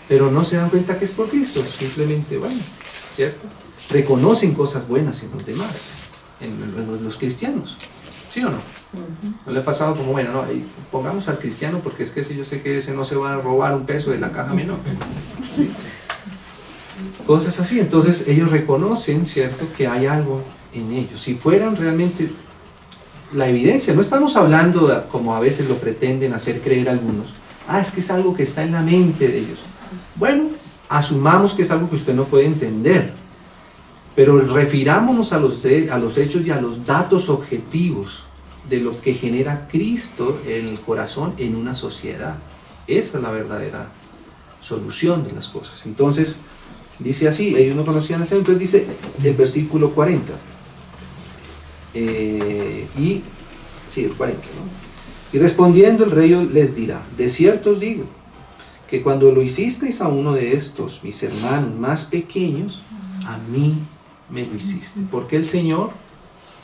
Pero no se dan cuenta que es por Cristo, simplemente, bueno, ¿cierto? Reconocen cosas buenas en los demás, en los cristianos, ¿sí o no? ¿No le ha pasado como, bueno, no, pongamos al cristiano porque es que si yo sé que ese no se va a robar un peso de la caja menor, ¿sí? Cosas así. Entonces ellos reconocen, ¿cierto?, que hay algo en ellos. Si fueran realmente la evidencia, no estamos hablando como a veces lo pretenden hacer creer algunos, es que es algo que está en la mente de ellos. Bueno, asumamos que es algo que usted no puede entender, pero refirámonos a los hechos y a los datos objetivos de lo que genera Cristo en el corazón en una sociedad. Esa es la verdadera solución de las cosas. Entonces, dice así, ellos no conocían al Señor. Entonces dice el versículo 40, el 40, ¿no? Y respondiendo el rey les dirá: de cierto os digo, que cuando lo hicisteis a uno de estos, mis hermanos más pequeños, a mí me lo hiciste. Porque el Señor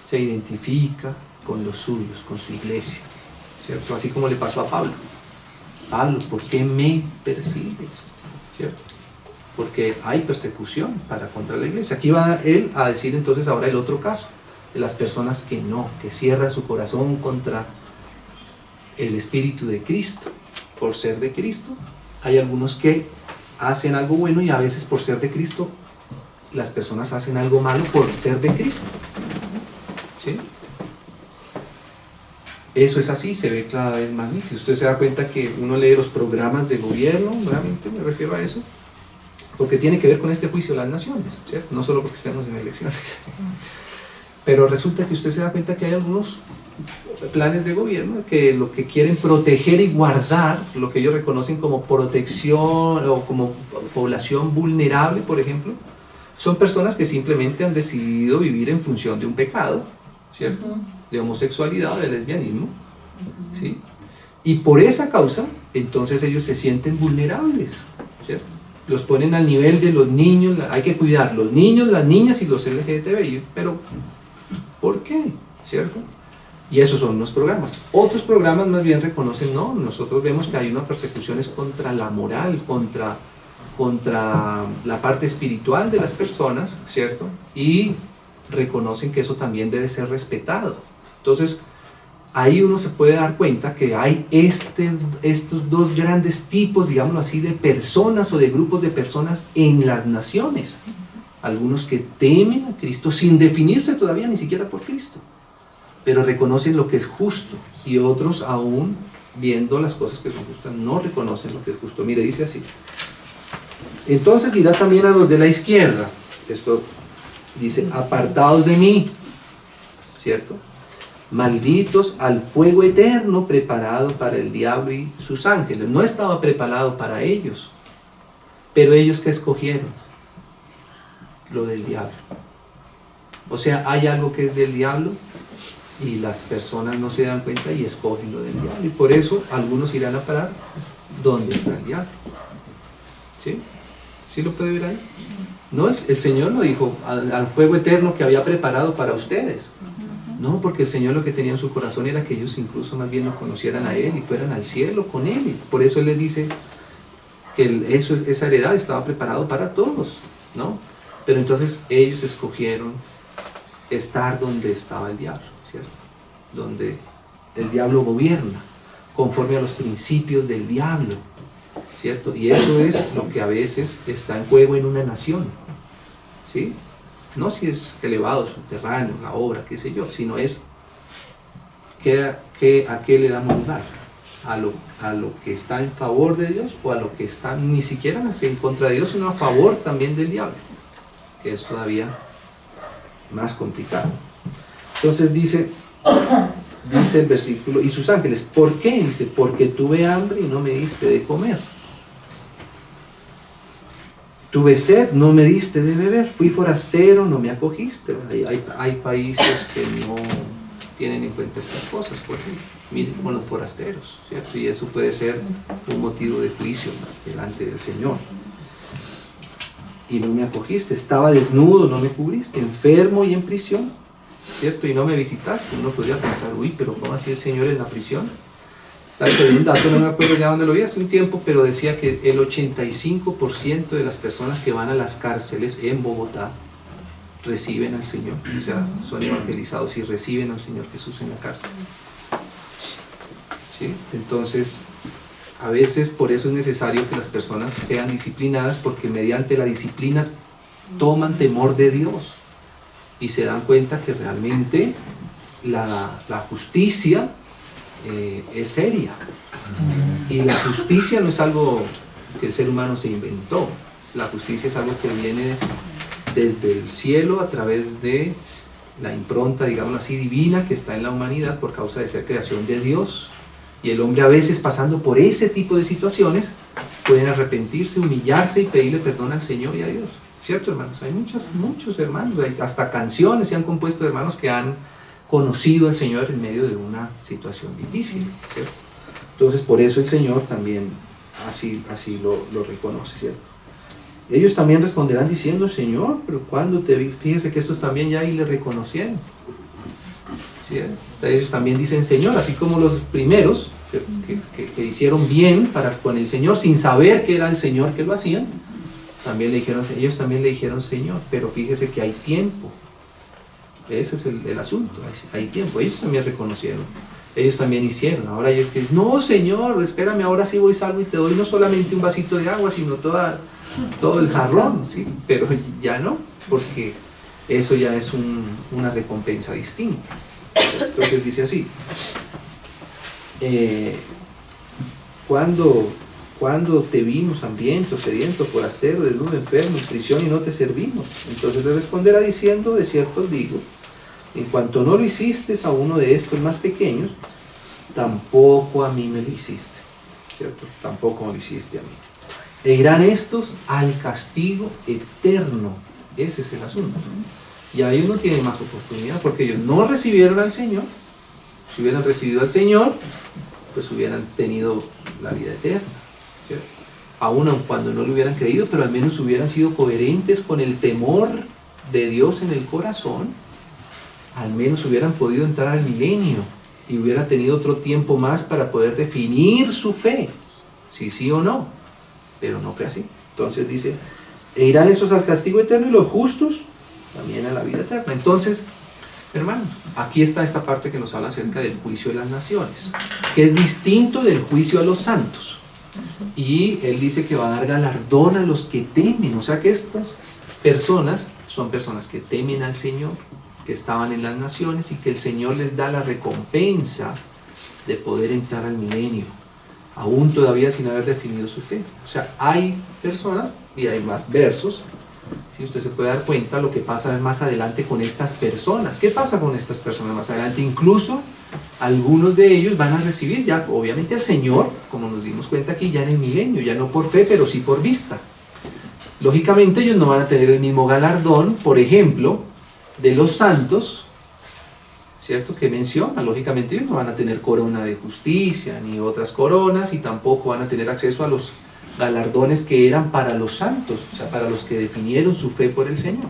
se identifica con los suyos, con su iglesia, ¿cierto? Así como le pasó a Pablo. Pablo, ¿por qué me persigues? ¿Cierto? Porque hay persecución contra la iglesia. Aquí va él a decir entonces ahora el otro caso, de las personas que cierran su corazón contra el Espíritu de Cristo, por ser de Cristo. Hay algunos que hacen algo bueno y a veces por ser de Cristo, las personas hacen algo malo por ser de Cristo. ¿Sí? Eso es así, se ve cada vez más nítido. Usted se da cuenta que uno lee los programas de gobierno, realmente me refiero a eso, porque tiene que ver con este juicio de las naciones, ¿cierto? No solo porque estemos en elecciones. Pero resulta que usted se da cuenta que hay algunos planes de gobierno que lo que quieren proteger y guardar, lo que ellos reconocen como protección o como población vulnerable, por ejemplo, son personas que simplemente han decidido vivir en función de un pecado, ¿cierto? De homosexualidad o de lesbianismo, ¿sí? Y por esa causa, entonces ellos se sienten vulnerables, ¿cierto? Los ponen al nivel de los niños, hay que cuidar los niños, las niñas y los LGTBI, pero ¿por qué? ¿Cierto? Y esos son los programas. Otros programas más bien reconocen, no, nosotros vemos que hay unas persecuciones contra la moral, contra la parte espiritual de las personas, ¿cierto? Y reconocen que eso también debe ser respetado. Entonces, ahí uno se puede dar cuenta que hay estos dos grandes tipos, digámoslo así, de personas o de grupos de personas en las naciones. Algunos que temen a Cristo sin definirse todavía ni siquiera por Cristo, pero reconocen lo que es justo, y otros aún viendo las cosas que son justas no reconocen lo que es justo. Mire, dice así: entonces dirá también a los de la izquierda, esto dice, apartados de mí, ¿cierto? Malditos al fuego eterno preparado para el diablo y sus ángeles. No estaba preparado para ellos, pero ellos que escogieron lo del diablo. O sea, hay algo que es del diablo y las personas no se dan cuenta y escogen lo del diablo, y por eso algunos irán a parar donde está el diablo. ¿Sí? ¿Sí lo puede ver ahí? No, el Señor no dijo al fuego eterno que había preparado para ustedes. No, porque el Señor lo que tenía en su corazón era que ellos incluso más bien lo conocieran a Él y fueran al cielo con Él. Y por eso Él les dice que esa heredad estaba preparado para todos, ¿no? Pero entonces ellos escogieron estar donde estaba el diablo, ¿cierto? Donde el diablo gobierna, conforme a los principios del diablo, ¿cierto? Y eso es lo que a veces está en juego en una nación, ¿sí? No si es elevado, subterráneo, la obra, qué sé yo, sino es a qué le damos lugar, a lo que está en favor de Dios, o a lo que está ni siquiera en contra de Dios, sino a favor también del diablo, que es todavía más complicado. Entonces dice el versículo, y sus ángeles, ¿por qué? Dice, porque tuve hambre y no me diste de comer. Tuve sed, no me diste de beber. Fui forastero, no me acogiste. Hay países que no tienen en cuenta estas cosas, por ejemplo. Miren, con los forasteros, ¿cierto? Y eso puede ser un motivo de juicio delante del Señor. Y no me acogiste. Estaba desnudo, no me cubriste. Enfermo y en prisión, ¿cierto? Y no me visitaste. Uno podría pensar, uy, pero ¿cómo así el Señor en la prisión? ¿Sabes? Un dato, no me acuerdo ya dónde lo vi hace un tiempo, pero decía que el 85% de las personas que van a las cárceles en Bogotá reciben al Señor, o sea, son evangelizados y reciben al Señor Jesús en la cárcel. ¿Sí? Entonces, a veces por eso es necesario que las personas sean disciplinadas, porque mediante la disciplina toman temor de Dios y se dan cuenta que realmente la justicia es seria, y la justicia no es algo que el ser humano se inventó. La justicia es algo que viene desde el cielo a través de la impronta, digamos así, divina que está en la humanidad por causa de ser creación de Dios, y el hombre a veces, pasando por ese tipo de situaciones, pueden arrepentirse, humillarse y pedirle perdón al Señor y a Dios, ¿cierto, hermanos? Hay muchos hermanos, hay hasta canciones se han compuesto de hermanos que han conocido al Señor en medio de una situación difícil, ¿cierto? Entonces por eso el Señor también así lo reconoce, ¿cierto? Ellos también responderán diciendo, Señor, pero cuando te vi, fíjese que estos también ya ahí le reconocieron, ¿cierto? Ellos también dicen Señor, así como los primeros que hicieron bien con el Señor sin saber que era el Señor que lo hacían, también ellos también le dijeron Señor, pero fíjese que hay tiempo. Ese es el asunto, hay tiempo. Ellos también reconocieron, ellos también hicieron. Ahora ellos que no, Señor, espérame, ahora sí voy salvo y te doy no solamente un vasito de agua, sino todo el jarrón, ¿sí? Pero ya no, porque eso ya es una recompensa distinta. Entonces dice así, cuando te vimos hambriento, sediento, forastero, desnudo, enfermo, en prisión y no te servimos. Entonces le responderá diciendo, de cierto os digo, en cuanto no lo hiciste a uno de estos más pequeños, tampoco a mí me lo hiciste, ¿cierto? Tampoco me lo hiciste a mí. E irán estos al castigo eterno. Ese es el asunto. Y ahí uno tiene más oportunidad, porque ellos no recibieron al Señor. Si hubieran recibido al Señor, pues hubieran tenido la vida eterna, ¿cierto? Aun cuando no lo hubieran creído, pero al menos hubieran sido coherentes con el temor de Dios en el corazón, al menos hubieran podido entrar al milenio y hubieran tenido otro tiempo más para poder definir su fe, si sí o no, pero no fue así. Entonces dice, e irán esos al castigo eterno y los justos también a la vida eterna. Entonces, hermanos, aquí está esta parte que nos habla acerca del juicio de las naciones, que es distinto del juicio a los santos. Y él dice que va a dar galardón a los que temen, o sea que estas personas son personas que temen al Señor, que estaban en las naciones y que el Señor les da la recompensa de poder entrar al milenio, aún todavía sin haber definido su fe. O sea, hay personas, y hay más versos, si usted se puede dar cuenta lo que pasa más adelante con estas personas. ¿Qué pasa con estas personas más adelante? Incluso algunos de ellos van a recibir ya obviamente al Señor, como nos dimos cuenta aquí, ya en el milenio, ya no por fe, pero sí por vista. Lógicamente ellos no van a tener el mismo galardón, por ejemplo, de los santos, ¿cierto? Que menciona, lógicamente ellos no van a tener corona de justicia, ni otras coronas, y tampoco van a tener acceso a los galardones que eran para los santos, o sea, para los que definieron su fe por el Señor.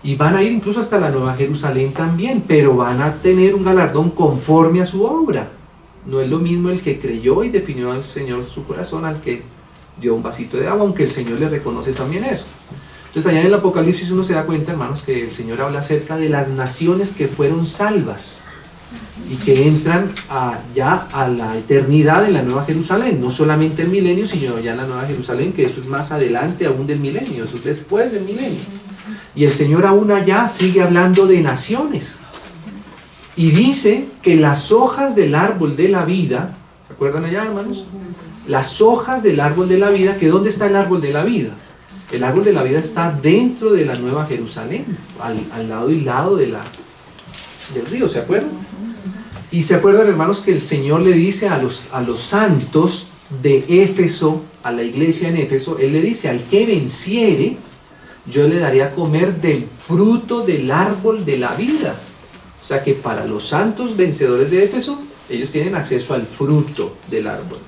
Y van a ir incluso hasta la Nueva Jerusalén también, pero van a tener un galardón conforme a su obra. No es lo mismo el que creyó y definió al Señor su corazón al que dio un vasito de agua, aunque el Señor le reconoce también eso. Entonces allá en el Apocalipsis uno se da cuenta, hermanos, que el Señor habla acerca de las naciones que fueron salvas y que entran ya a la eternidad en la Nueva Jerusalén, no solamente el milenio, sino ya en la Nueva Jerusalén, que eso es más adelante aún del milenio, eso es después del milenio. Y el Señor aún allá sigue hablando de naciones y dice que las hojas del árbol de la vida, ¿se acuerdan allá, hermanos? Las hojas del árbol de la vida, que ¿dónde está el árbol de la vida? El árbol de la vida está dentro de la Nueva Jerusalén, al lado y lado del río, ¿se acuerdan? Y se acuerdan, hermanos, que el Señor le dice a los santos de Éfeso, a la iglesia en Éfeso, Él le dice, al que venciere, yo le daré a comer del fruto del árbol de la vida. O sea que para los santos vencedores de Éfeso, ellos tienen acceso al fruto del árbol.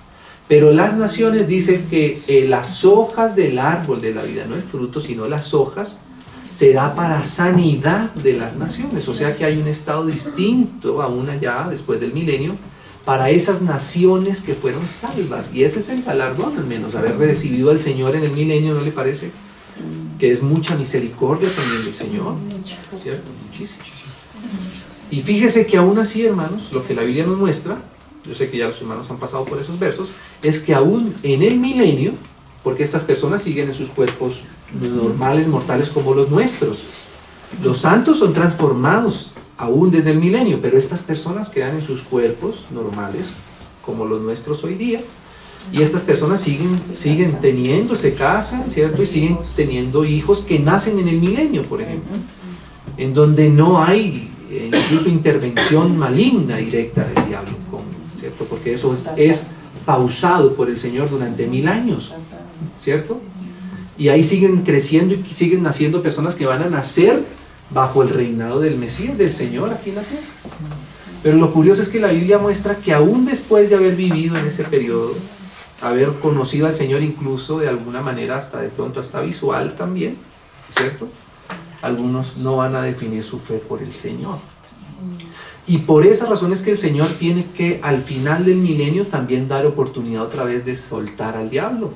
Pero las naciones dicen que las hojas del árbol de la vida, no el fruto, sino las hojas, será para sanidad de las naciones. O sea que hay un estado distinto aún allá, después del milenio, para esas naciones que fueron salvas. Y ese es el galardón, al menos, haber recibido al Señor en el milenio, ¿no le parece? Que es mucha misericordia también del Señor, ¿cierto? Muchísimo. Y fíjese que aún así, hermanos, lo que la Biblia nos muestra, yo sé que ya los hermanos han pasado por esos versos, es que aún en el milenio, porque estas personas siguen en sus cuerpos normales, mortales como los nuestros, los santos son transformados aún desde el milenio, pero estas personas quedan en sus cuerpos normales como los nuestros hoy día, y estas personas siguen teniendo, se casan, ¿cierto? Y siguen teniendo hijos que nacen en el milenio, por ejemplo, en donde no hay incluso intervención maligna directa del diablo, ¿cierto? Porque eso es pausado por el Señor durante 1000 años, ¿cierto? Y ahí siguen creciendo y siguen naciendo personas que van a nacer bajo el reinado del Mesías, del Señor aquí en la tierra. Pero lo curioso es que la Biblia muestra que aún después de haber vivido en ese periodo, haber conocido al Señor incluso de alguna manera, hasta de pronto hasta visual también, ¿cierto? Algunos no van a definir su fe por el Señor. Y por esa razón es que el Señor tiene que al final del milenio también dar oportunidad otra vez de soltar al diablo.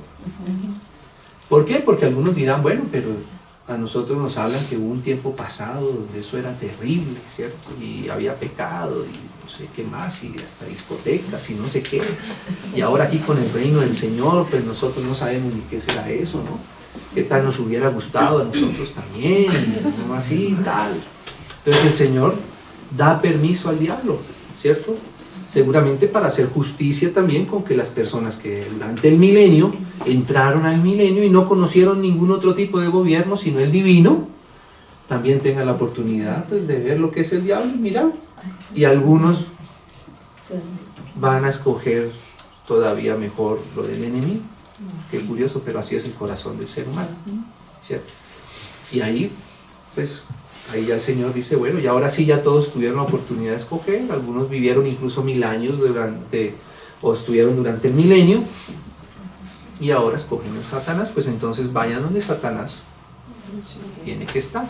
¿Por qué? Porque algunos dirán, bueno, pero a nosotros nos hablan que hubo un tiempo pasado donde eso era terrible, ¿cierto? Y había pecado y no sé qué más, y hasta discotecas y no sé qué. Y ahora aquí con el reino del Señor, pues nosotros no sabemos ni qué será eso, ¿no? ¿Qué tal nos hubiera gustado a nosotros también? ¿No? Así y tal. Entonces el Señor da permiso al diablo, ¿cierto? Seguramente para hacer justicia también con que las personas que durante el milenio entraron al milenio y no conocieron ningún otro tipo de gobierno sino el divino, también tengan la oportunidad pues, de ver lo que es el diablo y mirar. Y algunos van a escoger todavía mejor lo del enemigo. Qué curioso, pero así es el corazón del ser humano, ¿cierto? Y ahí, pues, ahí ya el Señor dice, bueno, y ahora sí ya todos tuvieron la oportunidad de escoger, algunos vivieron incluso 1000 años o estuvieron durante el milenio, y ahora escogen a Satanás, pues entonces vayan donde Satanás tiene que estar,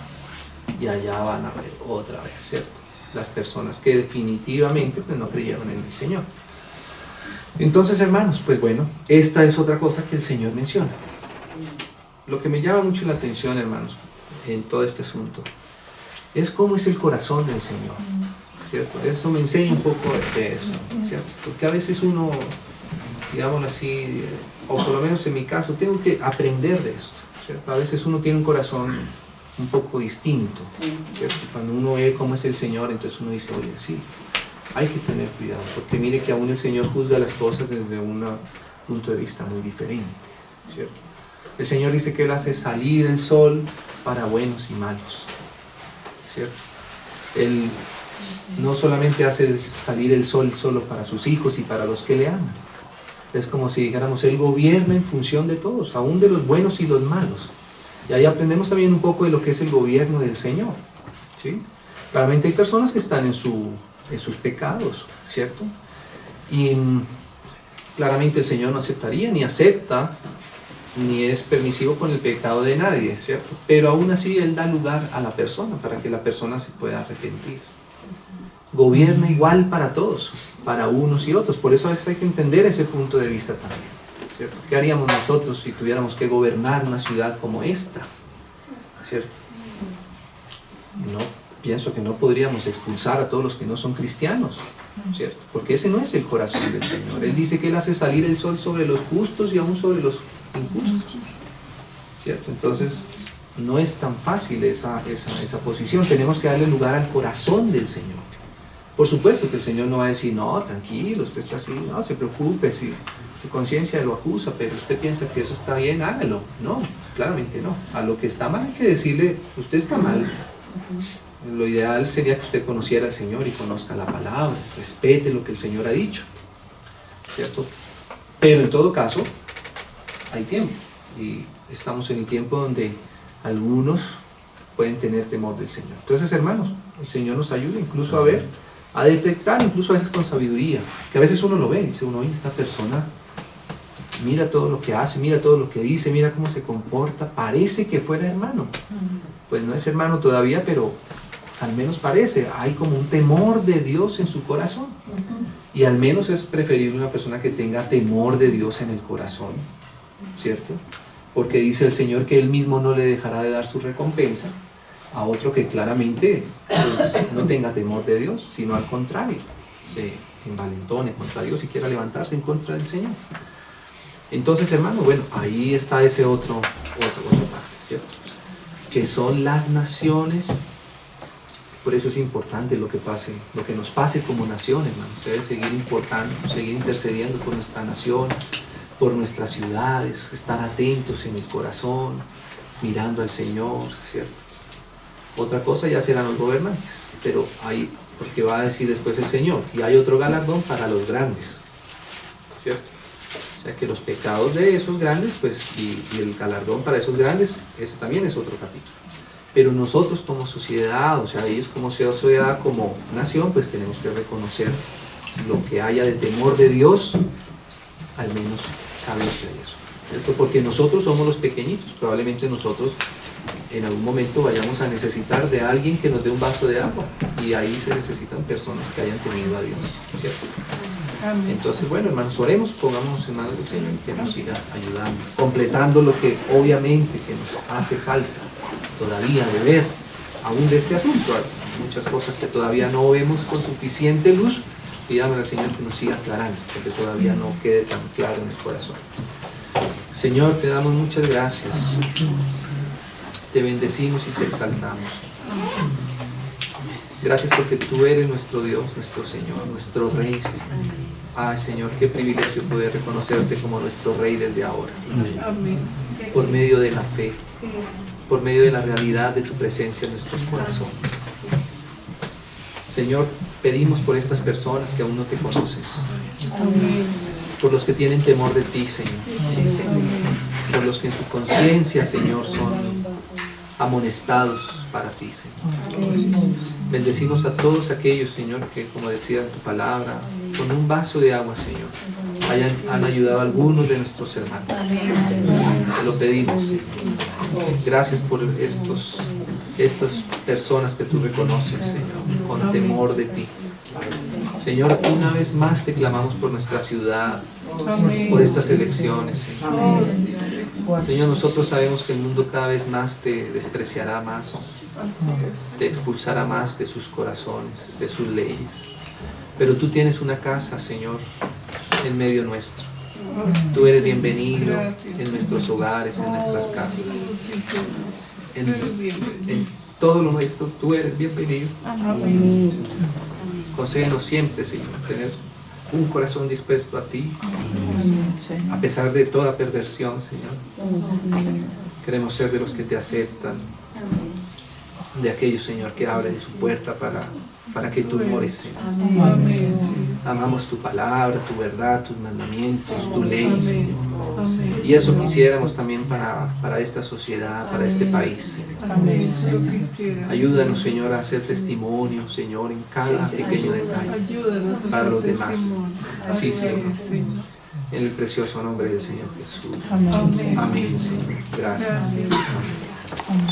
y allá van a ver otra vez, ¿cierto? Las personas que definitivamente pues, no creyeron en el Señor. Entonces, hermanos, pues bueno, esta es otra cosa que el Señor menciona. Lo que me llama mucho la atención, hermanos, en todo este asunto, es cómo es el corazón del Señor, ¿cierto? Eso me enseña un poco de eso, ¿cierto? Porque a veces uno, digámoslo así, o por lo menos en mi caso, tengo que aprender de esto, ¿cierto? A veces uno tiene un corazón un poco distinto, ¿cierto? Cuando uno ve cómo es el Señor, entonces uno dice, oye, sí, hay que tener cuidado, porque mire que aún el Señor juzga las cosas desde un punto de vista muy diferente, ¿cierto? El Señor dice que Él hace salir el sol para buenos y malos, ¿cierto? Él no solamente hace salir el sol solo para sus hijos y para los que le aman. Es como si dijéramos, Él gobierna en función de todos, aún de los buenos y los malos. Y ahí aprendemos también un poco de lo que es el gobierno del Señor, ¿sí? Claramente hay personas que están en sus pecados, ¿cierto? Y claramente el Señor no aceptaría, ni acepta, ni es permisivo con el pecado de nadie, ¿cierto? Pero aún así Él da lugar a la persona para que la persona se pueda arrepentir. Gobierna igual para todos, para unos y otros. Por eso a veces hay que entender ese punto de vista también, ¿cierto? ¿Qué haríamos nosotros si tuviéramos que gobernar una ciudad como esta? ¿Cierto? No, pienso que no podríamos expulsar a todos los que no son cristianos, ¿cierto? Porque ese no es el corazón del Señor. Él dice que Él hace salir el sol sobre los justos y aún sobre los injustos, ¿cierto? Entonces no es tan fácil esa posición. Tenemos que darle lugar al corazón del Señor. Por supuesto que el Señor no va a decir, no, tranquilo, usted está así, no se preocupe, si su conciencia lo acusa, pero usted piensa que eso está bien, hágalo. No, claramente no. A lo que está mal hay que decirle, usted está mal. Lo ideal sería que usted conociera al Señor y conozca la palabra, respete lo que el Señor ha dicho, ¿cierto? Pero en todo caso, hay tiempo, y estamos en el tiempo donde algunos pueden tener temor del Señor. Entonces, hermanos, el Señor nos ayuda incluso a ver, a detectar, incluso a veces con sabiduría, que a veces uno lo ve y dice, oye, esta persona, mira todo lo que hace, mira todo lo que dice, mira cómo se comporta, parece que fuera hermano. Pues no es hermano todavía, pero al menos parece, hay como un temor de Dios en su corazón. Y al menos es preferible una persona que tenga temor de Dios en el corazón, ¿cierto? Porque dice el Señor que Él mismo no le dejará de dar su recompensa a otro que claramente pues, no tenga temor de Dios, sino al contrario, se envalentone contra Dios y quiera levantarse en contra del Señor. Entonces, hermano, bueno, ahí está ese otra parte, ¿cierto? Que son las naciones. Por eso es importante lo que nos pase como nación, hermano. Se debe seguir intercediendo por nuestra nación, por nuestras ciudades, estar atentos en el corazón, mirando al Señor, ¿cierto? Otra cosa ya serán los gobernantes, pero hay, porque va a decir después el Señor, y hay otro galardón para los grandes, ¿cierto? O sea que los pecados de esos grandes, pues, y el galardón para esos grandes, ese también es otro capítulo. Pero nosotros como sociedad, o sea, ellos como sociedad, como nación, pues tenemos que reconocer lo que haya de temor de Dios, al menos saber que hay eso, ¿cierto? Porque nosotros somos los pequeñitos, probablemente nosotros en algún momento vayamos a necesitar de alguien que nos dé un vaso de agua, y ahí se necesitan personas que hayan temido a Dios, ¿cierto? Entonces, bueno, hermanos, oremos, pongámonos en manos del Señor y que nos siga ayudando, completando lo que obviamente que nos hace falta todavía de ver, aún de este asunto. Hay muchas cosas que todavía no vemos con suficiente luz. Pidámosle al Señor que nos siga aclarando, porque todavía no quede tan claro en el corazón. Señor, te damos muchas gracias. Te bendecimos y te exaltamos. Gracias porque tú eres nuestro Dios, nuestro Señor, nuestro Rey, Señor. Ay, Señor, qué privilegio poder reconocerte como nuestro Rey desde ahora. Por medio de la fe, por medio de la realidad de tu presencia en nuestros corazones. Señor, pedimos por estas personas que aún no te conoces. Por los que tienen temor de ti, Señor. Por los que en su conciencia, Señor, son amonestados para ti, Señor. Bendecimos a todos aquellos, Señor, que, como decía tu palabra, con un vaso de agua, Señor, han ayudado a algunos de nuestros hermanos. Te lo pedimos, Señor. Gracias por estas personas que tú reconoces, Señor, con temor de ti. Señor, una vez más te clamamos por nuestra ciudad, por estas elecciones, Señor. Señor, nosotros sabemos que el mundo cada vez más te despreciará más, te expulsará más de sus corazones, de sus leyes. Pero tú tienes una casa, Señor, en medio nuestro. Tú eres bienvenido en nuestros hogares, en nuestras casas. En todo lo nuestro, tú eres bienvenido. Concédenos siempre, Señor, tener un corazón dispuesto a ti, a pesar de toda perversión, Señor. Queremos ser de los que te aceptan, de aquellos, Señor, que abren su puerta para que tú mores, Señor. Amamos tu palabra, tu verdad, tus mandamientos, tu ley, Señor. Y eso quisiéramos también para esta sociedad, para este país, Señor. Ayúdanos, Señor, a hacer testimonio, Señor, en cada pequeño detalle para los demás. Así, Señor. En el precioso nombre del Señor Jesús. Amén, Señor. Gracias. Amén.